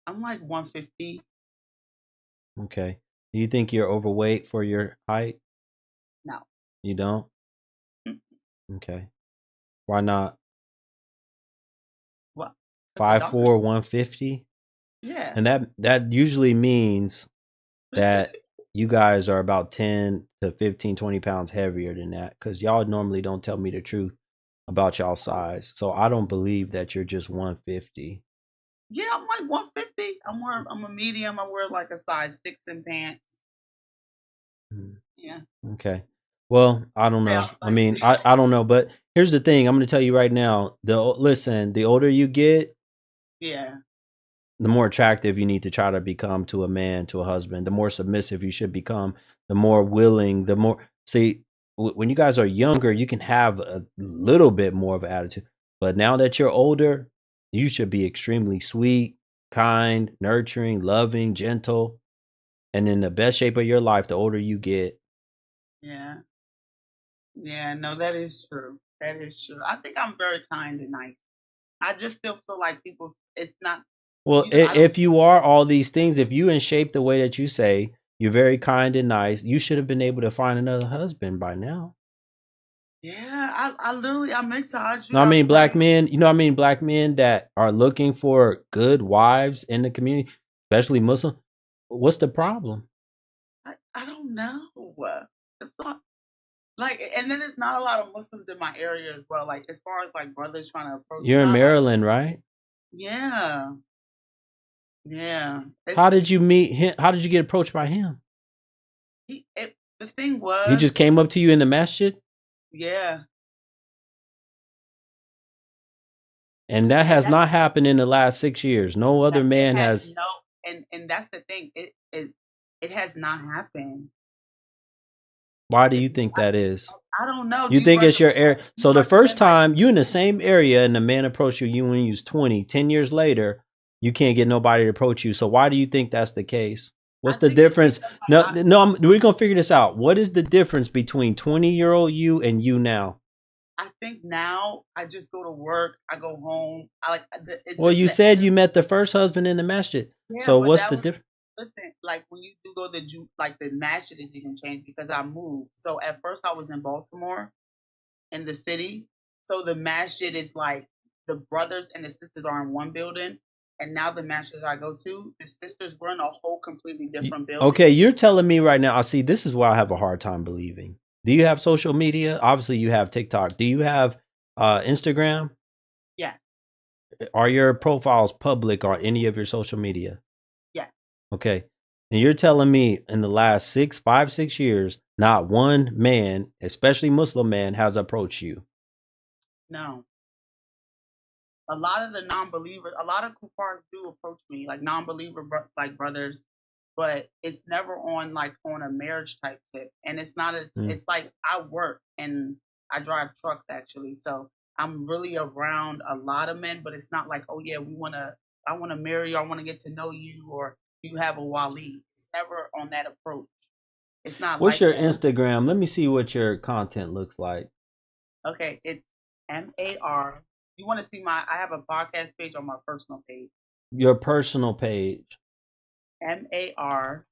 I'm like 150. Okay. Do you think you're overweight for your height? No. You don't? Okay. Why not? What? 5'4", 150? Yeah. And that usually means that you guys are about 10 to 15, 20 pounds heavier than that, because y'all normally don't tell me the truth about y'all size. So I don't believe that you're just 150. Yeah, I'm like 150. I'm a medium. I wear like a size 6 in pants. Yeah. Okay. Well, I don't know. I mean, I don't know, but here's the thing. I'm going to tell you right now. Listen, the older you get, yeah, the more attractive you need to try to become to a man, to a husband. The more submissive you should become. The more willing. The more when you guys are younger, you can have a little bit more of an attitude. But now that you're older, you should be extremely sweet, kind, nurturing, loving, gentle, and in the best shape of your life. The older you get. Yeah. Yeah, no, that is true. That is true. I think I'm very kind and nice. I just still feel like people, it's not. Well, if you are all these things, if you in shape the way that you say, you're very kind and nice, you should have been able to find another husband by now. Yeah, I make times. No, I mean black men. You know, I mean black men that are looking for good wives in the community, especially Muslim. What's the problem? I don't know. It's not. Like, and then there's not a lot of Muslims in my area as well. Like, as far as like brothers trying to approach, You're in not a lot. Maryland, right? Yeah, yeah. How did you meet him? How did you get approached by him? The thing He was, just came up to you in the masjid? yeah. And that has not happened in the last 6 years. No other man has. No, and that's the thing. It has not happened. Why do you think that is? I don't know. You think it's your area? So the first time you in the same area and the man approached you when you was 20, 10 years later, you can't get nobody to approach you. So why do you think that's the case? What's the difference? No, we're going to figure this out. What is the difference between 20-year-old you and you now? I think now I just go to work. I go home. Well, you said you met the first husband in the masjid. Yeah, so what's the difference? Listen, like when you do go to the masjid is even changed because I moved. So at first I was in Baltimore, in the city. So the masjid is like the brothers and the sisters are in one building. And now the masjid I go to, the sisters were in a whole completely different building. Okay, you're telling me right now. I see. This is why I have a hard time believing. Do you have social media? Obviously, you have TikTok. Do you have Instagram? Yeah. Are your profiles public on any of your social media? Yeah. Okay. And you're telling me in the last 5, 6 years, not one man, especially Muslim man, has approached you? No. A lot of the non-believers, a lot of kuffars do approach me, like non-believer like brothers, but it's never on a marriage type tip. And it's not it's like I work and I drive trucks actually. So I'm really around a lot of men, but it's not like, oh yeah, I want to marry you, I want to get to know you, or you have a wali. It's never on that approach. It's not. What's your Instagram? Let me see what your content looks like. Okay, it's MAR. You want to see I have a podcast page on my personal page. Your personal page. MARIAMLAURENT.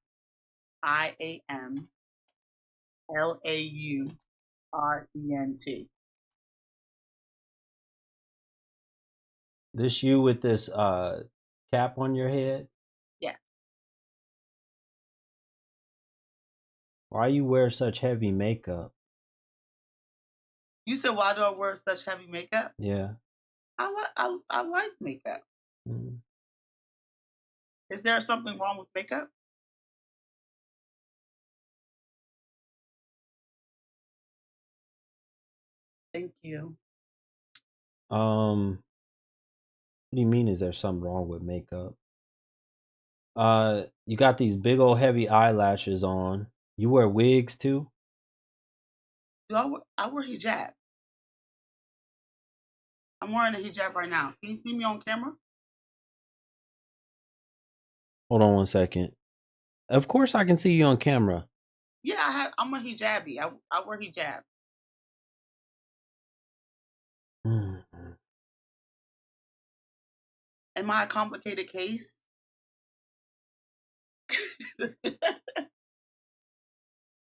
This you with this cap on your head? Yeah. Why you wear such heavy makeup? You said, why do I wear such heavy makeup? Yeah. I like makeup. Mm. Is there something wrong with makeup? Thank you. What do you mean? Is there something wrong with makeup? You got these big old heavy eyelashes on. You wear wigs too? I wear hijab. I'm wearing a hijab right now. Can you see me on camera? Hold on one second. Of course I can see you on camera. Yeah, I'm a hijabi. I wear hijab. Mm-hmm. Am I a complicated case?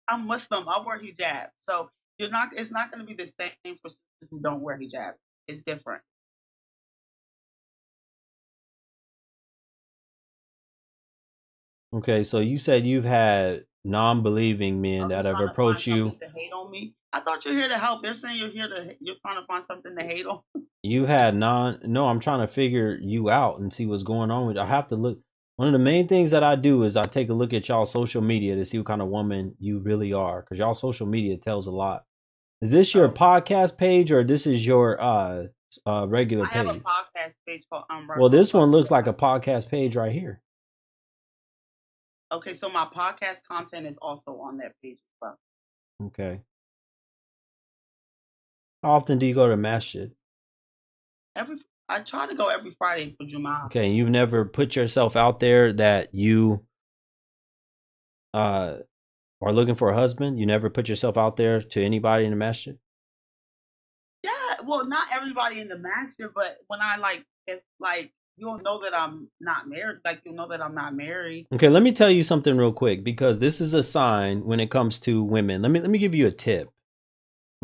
I'm Muslim. I wear hijab. So it's not going to be the same for sisters who don't wear hijab. It's different. Okay, so you said you've had non-believing men that have approached you. To hate on me? I thought you're here to help. They're saying you're trying to find something to hate on. You had no, I'm trying to figure you out and see what's going on with you. I have to look. One of the main things that I do is I take a look at y'all social media to see what kind of woman you really are, because y'all social media tells a lot. Is this your podcast page or this is your regular page? I have a podcast page called Well, this one looks like a podcast page right here. Okay, so my podcast content is also on that page as well. Okay. How often do you go to masjid? I try to go every Friday for Jummah. Okay, you've never put yourself out there that you are looking for a husband? You never put yourself out there to anybody in the masjid? Yeah, well, not everybody in the masjid, but when you'll know that I'm not married. Like, you'll know that I'm not married. Okay, let me tell you something real quick, because this is a sign when it comes to women. Let me give you a tip.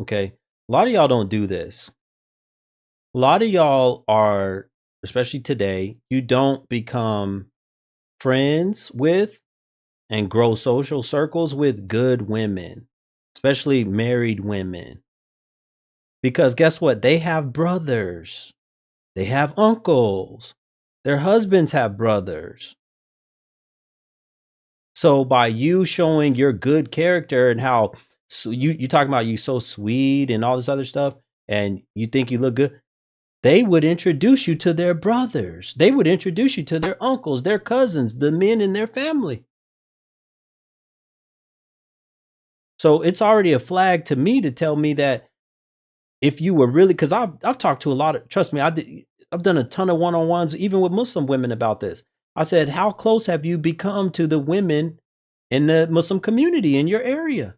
Okay, a lot of y'all don't do this. A lot of y'all are, especially today, you don't become friends with and grow social circles with good women. especially married women. Because guess what? They have brothers. They have uncles. Their husbands have brothers. So by you showing your good character and how you talking about you so sweet and all this other stuff, and you think you look good, they would introduce you to their brothers. They would introduce you to their uncles, their cousins, the men in their family. So it's already a flag to me to tell me that if you were really, because I've talked to a lot of, trust me, I've done a ton of one-on-ones, even with Muslim women about this. I said, how close have you become to the women in the Muslim community in your area?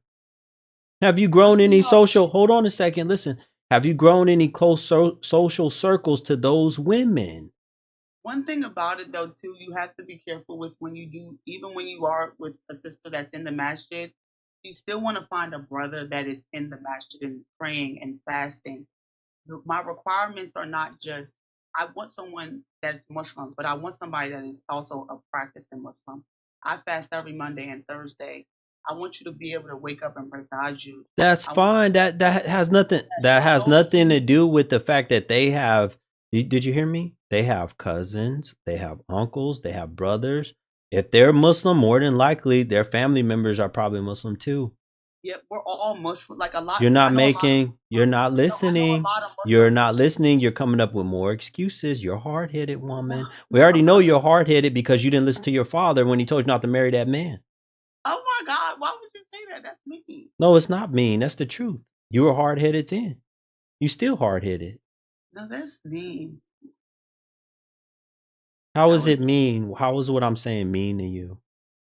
Have you grown any social, hold on a second, listen. Have you grown any close social circles to those women? One thing about it though too, you have to be careful with when you do, even when you are with a sister that's in the masjid, you still want to find a brother that is in the masjid and praying and fasting. My requirements are not just, I want someone that's Muslim, but I want somebody that is also a practicing Muslim. I fast every Monday and Thursday. I want you to be able to wake up and pray tahajjud. That's fine. That has nothing. That has nothing to do with the fact that they have. Did you hear me? They have cousins. They have uncles. They have brothers. If they're Muslim, more than likely their family members are probably Muslim too. Yeah, we're all Muslim. Like a lot. You're not making. You're not listening. You're not listening. You're coming up with more excuses. You're hard-headed woman. We already know you're hard-headed because you didn't listen to your father when he told you not to marry that man. Oh my God! Why would you say that? That's mean. No, it's not mean. That's the truth. You were hard-headed then. You still hard-headed. No, that's mean. How is it mean? How is what I'm saying mean to you?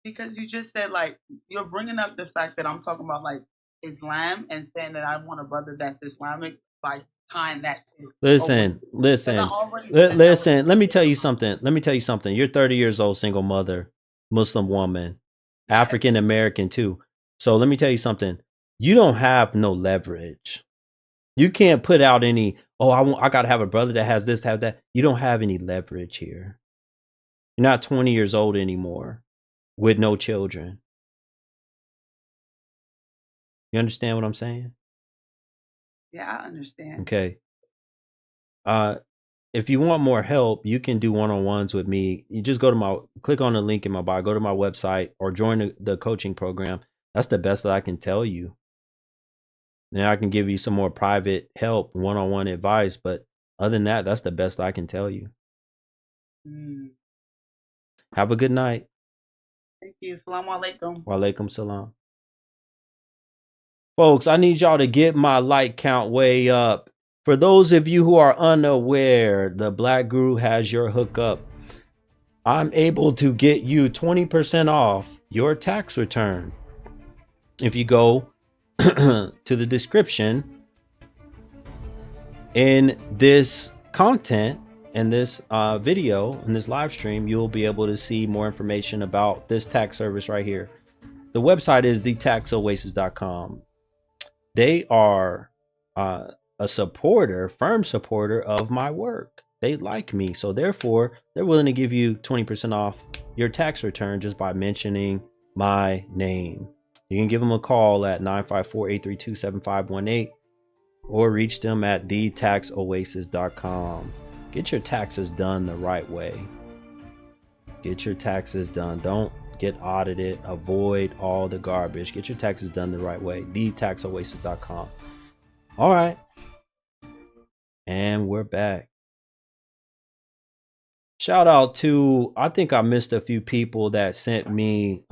Because you just said, like, you're bringing up the fact that I'm talking about, like, Islam and saying that I want a brother that's Islamic by tying that to. Listen. Let me tell you something. You're 30 years old, single mother, Muslim woman, African American too. So let me tell you something. You don't have no leverage. You can't put out any, I got to have a brother that has this, have that. You don't have any leverage here. You're not 20 years old anymore with no children. You understand what I'm saying? Yeah, I understand. Okay. If you want more help, you can do one-on-ones with me. You just click on the link in my bio, go to my website or join the coaching program. That's the best that I can tell you. Now I can give you some more private help, one-on-one advice, but other than that, that's the best I can tell you. Have a good night. Thank you. Assalamu alaikum. Wa alaikum salam. Folks, I need y'all to get my like count way up. For those of you who are unaware, the Black Guru has your hookup. I'm able to get you 20% off your tax return. If you go to the description in this content, in this video, in this live stream, you'll be able to see more information about this tax service right here. The website is thetaxoasis.com. They are a firm supporter of my work. They like me, so therefore they're willing to give you 20% off your tax return just by mentioning my name. You can give them a call at 954-832-7518 or reach them at thetaxoasis.com. Get your taxes done the right way. Get your taxes done. Don't get audited. Avoid all the garbage. Get your taxes done the right way. thetaxoasis.com. All right. And we're back. Shout out to, I think I missed a few people that sent me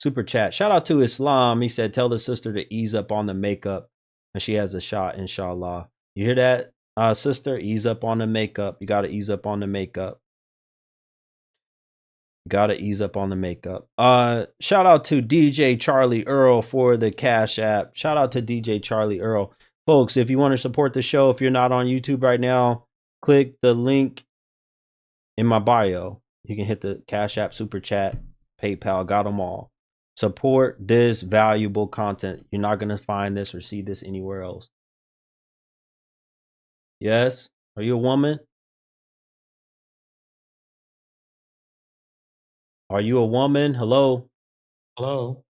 super chat. Shout out to Islam. He said, tell the sister to ease up on the makeup and she has a shot, inshallah. You hear that, sister? Ease up on the makeup. You got to ease up on the makeup. Gotta ease up on the makeup. Shout out to DJ Charlie Earl for the Cash App. Shout out to DJ Charlie Earl. Folks, if you want to support the show, if you're not on YouTube right now, click the link in my bio. You can hit the Cash App, Super Chat, PayPal, got them all. Support this valuable content. You're not going to find this or see this anywhere else. Yes? Are you a woman? Are you a woman? Hello? Hello.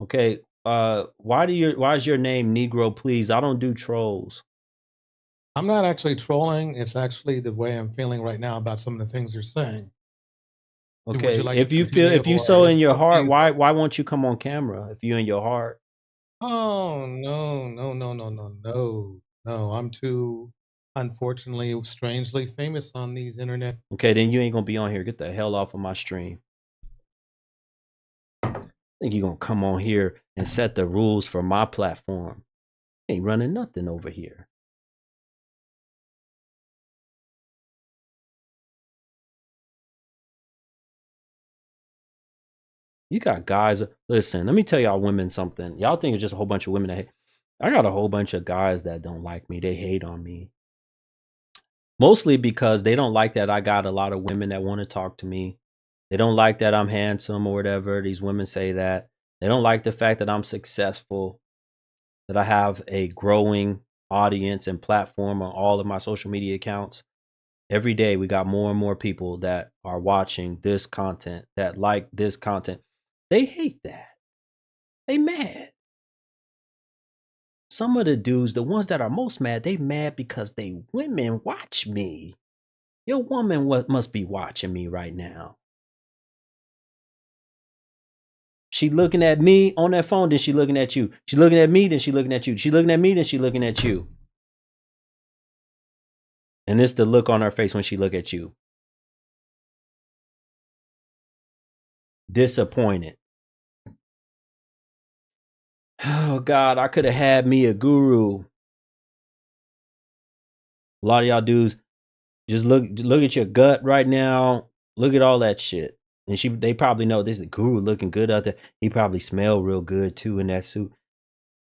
Okay. Why is your name Negro? Please, I don't do trolls. I'm not actually trolling. It's actually the way I'm feeling right now about some of the things you're saying. Would you Okay. like to If you feel, continue, if you or so in your up to heart, you? why won't you come on camera? If you in your heart. Oh, no, no, no, no, no, no. No, I'm too, unfortunately, strangely famous on these internet. Okay, then you ain't gonna be on here. Get the hell off of my stream. Think you gonna come on here and set the rules for my platform? Ain't running nothing over here. You got guys. Listen, let me tell y'all women something. Y'all think it's just a whole bunch of women that hate. I got a whole bunch of guys that don't like me. They hate on me. Mostly because they don't like that I got a lot of women that want to talk to me. They don't like that I'm handsome or whatever. These women say that. They don't like the fact that I'm successful, that I have a growing audience and platform on all of my social media accounts. Every day we got more and more people that are watching this content, that like this content. They hate that. They mad. Some of the dudes, the ones that are most mad, they mad because they women watch me. Your woman must be watching me right now. She looking at me on that phone, then she looking at you. She looking at me, then she looking at you. She looking at me, then she looking at you. And it's the look on her face when she look at you. Disappointed. Oh God, I could have had me a guru. A lot of y'all dudes just look at your gut right now. Look at all that shit. And they probably know this is guru looking good out there. He probably smell real good too in that suit.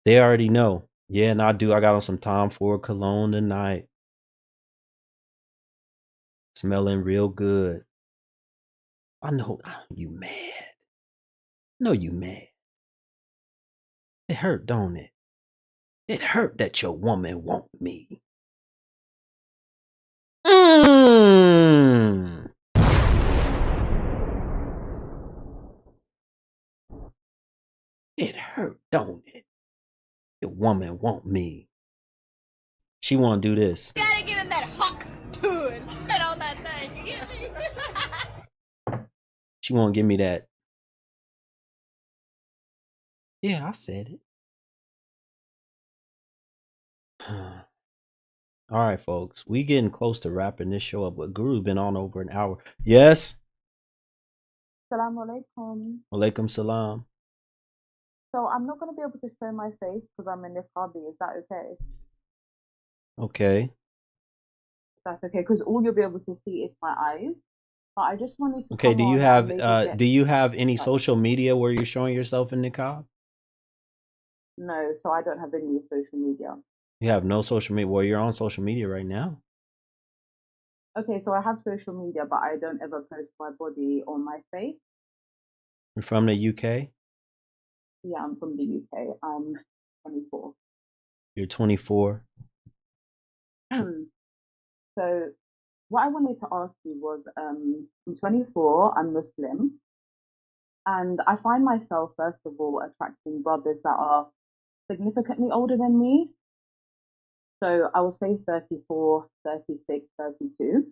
They already know. Yeah, and I do. I got on some Tom Ford cologne tonight. Smelling real good. I know you mad. No, you mad. It hurt, don't it? It hurt that your woman want me. Mm. It hurt, don't it? Your woman want me. She want to do this. You gotta give him that huck to and spit on that thing. You get me? She want to give me that. Yeah, I said it. All right, folks. We getting close to wrapping this show up, but Guru's been on over an hour. Yes? Assalamu alaikum. Alaikum salam. So I'm not going to be able to show my face because I'm in niqabi. Is that okay? Okay. That's okay because all you'll be able to see is my eyes. But I just wanted to Okay, come on and maybe do you have any like, social media where you're showing yourself in niqab? no, so I don't have any social media. You have no social media. Well, you're on social media right now. Okay, so I have social media, but I don't ever post my body or my face. You're from the UK? Yeah, I'm from the UK. I'm 24. You're 24. So what I wanted to ask you was, I'm 24, I'm Muslim, and I find myself, first of all, attracting brothers that are significantly older than me. So I will say 34, 36, 32.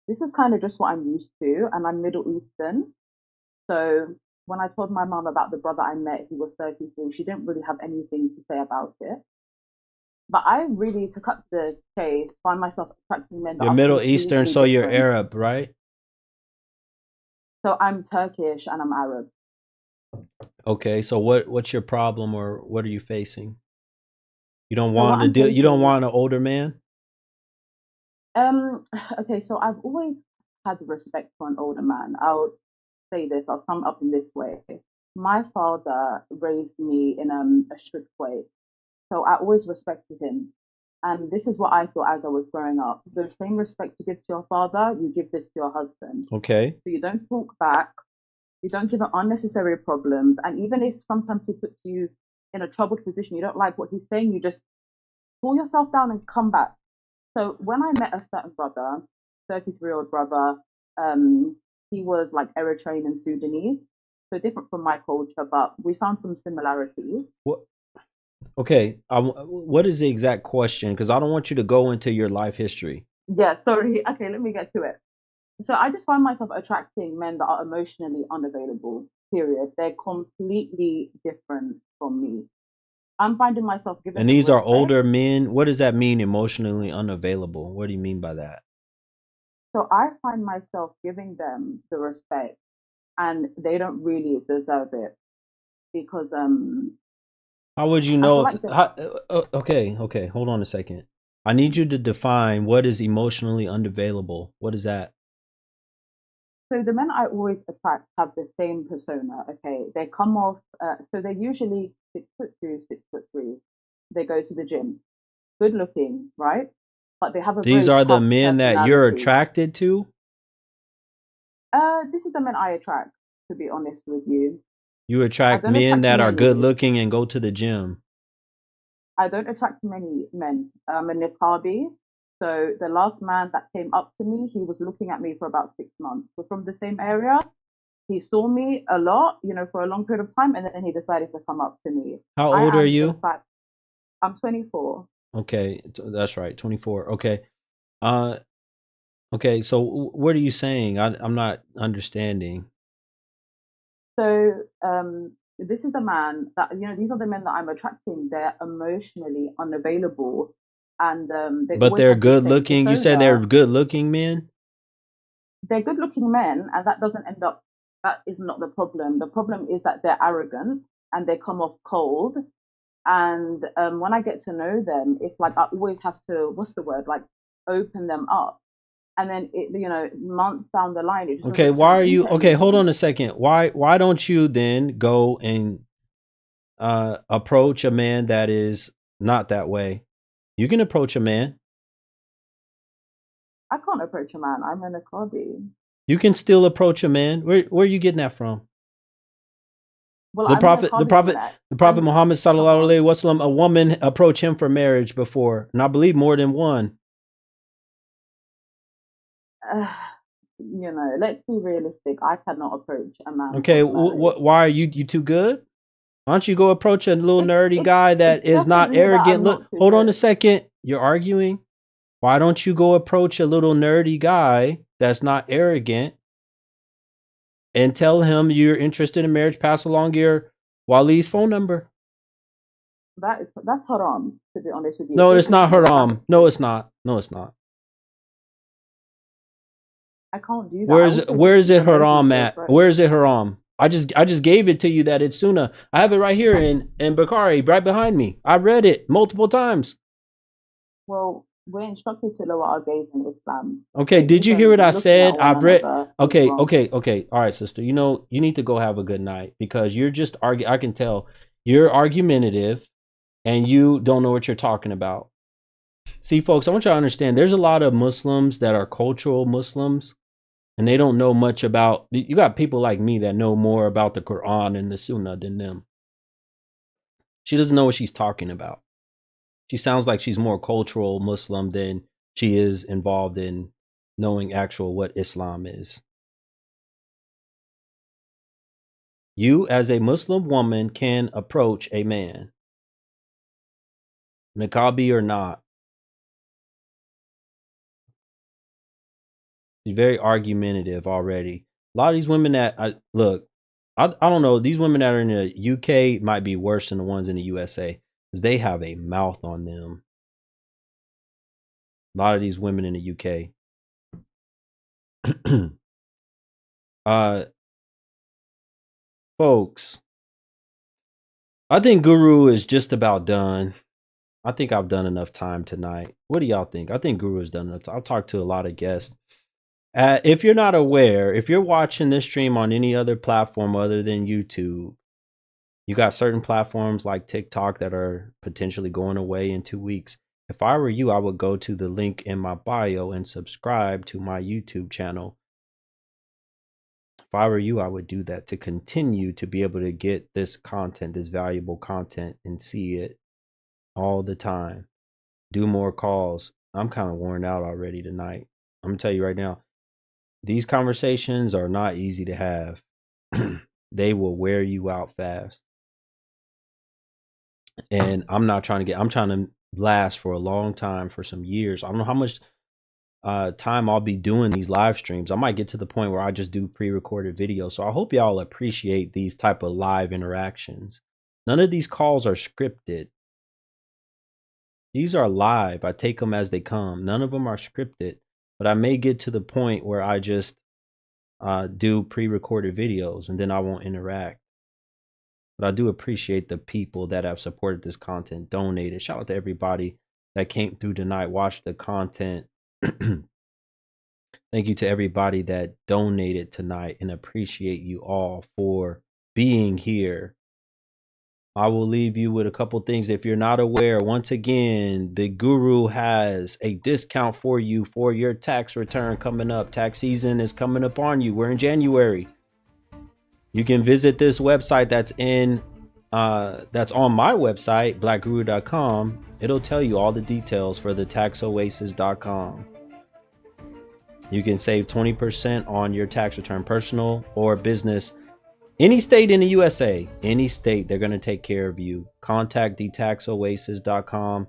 This is kind of just what I'm used to, and I'm Middle Eastern. So when I told my mum about the brother I met, he was 33, she didn't really have anything to say about it. But I really, to cut the chase, find myself attracting men that You're are Middle Eastern, completely so you're different. Arab, right? So I'm Turkish and I'm Arab. Okay, so what's your problem, or what are you facing? You don't So what want to I'm deal. You don't facing, want an older man. okay, so I've always had respect for an older man. I'll say this, I'll sum up in this way. My father raised me in a strict way. So I always respected him. And this is what I thought as I was growing up. The same respect you give to your father, you give this to your husband. Okay. So you don't talk back, you don't give him unnecessary problems. And even if sometimes he puts you in a troubled position, you don't like what he's saying, you just pull yourself down and come back. So when I met a certain brother, 33-year-old brother, he was like Eritrean and Sudanese. so different from my culture, but we found some similarities. What? Okay. What is the exact question? Because I don't want you to go into your life history. Yeah, sorry. Okay, let me get to it. So I just find myself attracting men that are emotionally unavailable, period. They're completely different from me. I'm finding myself giving And them these are respect. older men. What does that mean, emotionally unavailable? What do you mean by that? So I find myself giving them the respect and they don't really deserve it because How would you I feel know? like that. Okay, hold on a second. I need you to define what is emotionally unavailable. What is that? So the men I always attract have the same persona. Okay, they come off. So they're usually 6'2", 6'3". They go to the gym, good looking, right? But they have a These very are the tough men that you're personality. attracted to? This is the men I attract. To be honest with you, You I attract don't men attract that are good many. looking and go to the gym. I don't attract many men. I'm a Niqabi. So the last man that came up to me, he was looking at me for about 6 months. We're from the same area. He saw me a lot, for a long period of time, and then he decided to come up to me. How I old are am, in you? fact, I'm 24. Okay, that's right, 24. Okay. Uh okay, so what are you saying? I'm not understanding. So this is the man that, these are the men that I'm attracting. They're emotionally unavailable, and they But always they're have the good same looking. You said they're persona. good looking men? They're good looking men, and that doesn't end up, that is not the problem. The problem is that they're arrogant and they come off cold. And when I get to know them, it's like I always have to, what's the word, like open them up. And then months down the line, it just Okay, doesn't why turn are you into okay? Hold anything. on a second. Why don't you then go and approach a man that is not that way? You can approach a man. I can't approach a man. I'm in a Niqabi. You can still approach a man. Where are you getting that from? Well, The I'm in a prophet, the Niqabi prophet, woman. the prophet I'm Muhammad come sallallahu on. alaihi wasallam. A woman approached him for marriage before, and I believe more than one. Let's be realistic. I cannot approach a man Okay, for marriage. why are you too good? Why don't you go approach a little nerdy guy It's that is not definitely that arrogant? I'm Look, not too hold on a good. second. You're arguing. Why don't you go approach a little nerdy guy that's not arrogant and tell him you're interested in marriage? Pass along your Wali's phone number. That's haram, to be honest with you. No, If it's you're not talking about, haram. No, it's not. No, it's not. I can't do that. I also Where is it know who haram to at? approach. Where is it haram? I just gave it to you that it's sunnah. I have it right here in Bukhari, right behind me. I read it multiple times. Well, we're instructed to lower our gaze in Islam. Okay, So did you hear even what I looking at said? I one read. another is Okay, wrong. okay. All right, sister. You need to go have a good night because you're just I can tell you're argumentative and you don't know what you're talking about. See, folks, I want you to understand. There's a lot of Muslims that are cultural Muslims, and they don't know much about. You got people like me that know more about the Quran and the Sunnah than them. She doesn't know what she's talking about. She sounds like she's more cultural Muslim than she is involved in knowing actual what Islam is. You, as a Muslim woman, can approach a man, niqabi or not. She's very argumentative already. A lot of these women that I don't know. These women that are in the UK might be worse than the ones in the USA because they have a mouth on them. A lot of these women in the UK. Folks, I think Guru is just about done. I think I've done enough time tonight. What do y'all think? I think Guru has done enough. I've talked to a lot of guests. If you're not aware, if you're watching this stream on any other platform other than YouTube, you got certain platforms like TikTok that are potentially going away in 2 weeks. If I were you, I would go to the link in my bio and subscribe to my YouTube channel. If I were you, I would do that to continue to be able to get this content, this valuable content, and see it all the time. Do more calls. I'm kind of worn out already tonight. I'm gonna tell you right now, these conversations are not easy to have. They will wear you out fast. And I'm trying to last for a long time, for some years. I don't know how much time I'll be doing these live streams. I might get to the point where I just do pre-recorded videos. So I hope y'all appreciate these type of live interactions. None of these calls are scripted. These are live. I take them as they come. None of them are scripted, but I may get to the point where I just do pre-recorded videos and then I won't interact. But I do appreciate the people that have supported this content, donated. Shout out to everybody that came through tonight, watched the content. Thank you to everybody that donated tonight, and appreciate you all for being here. I will leave you with a couple things. If you're not aware, once again, the Guru has a discount for you for your tax return coming up. Tax season is coming up on you. We're in January. You can visit this website that's on my website, blackguru.com. It'll tell you all the details for the taxoasis.com. You can save 20% on your tax return, personal or business. Any state in the USA, any state, they're going to take care of you. Contact thetaxoasis.com.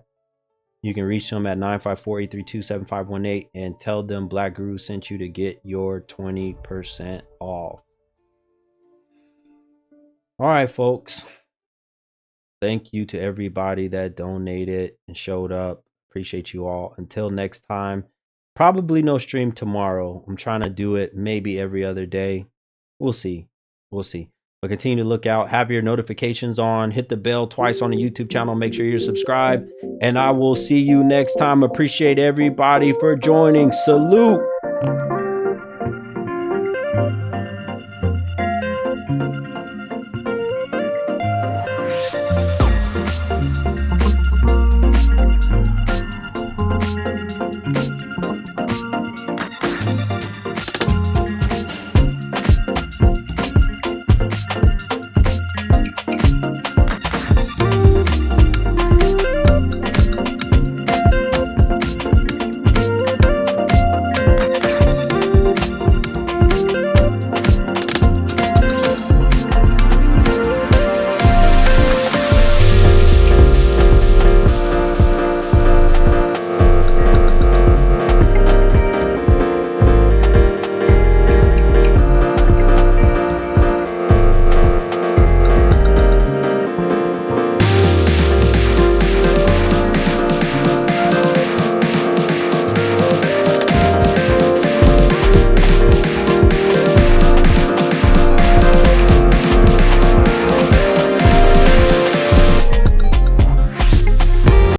You can reach them at 954-832-7518 and tell them Black Guru sent you to get your 20% off. All right, folks. Thank you to everybody that donated and showed up. Appreciate you all. Until next time, probably no stream tomorrow. I'm trying to do it maybe every other day. We'll see. We'll see. But continue to look out. Have your notifications on. Hit the bell twice on the YouTube channel. Make sure you're subscribed. And I will see you next time. Appreciate everybody for joining. Salute.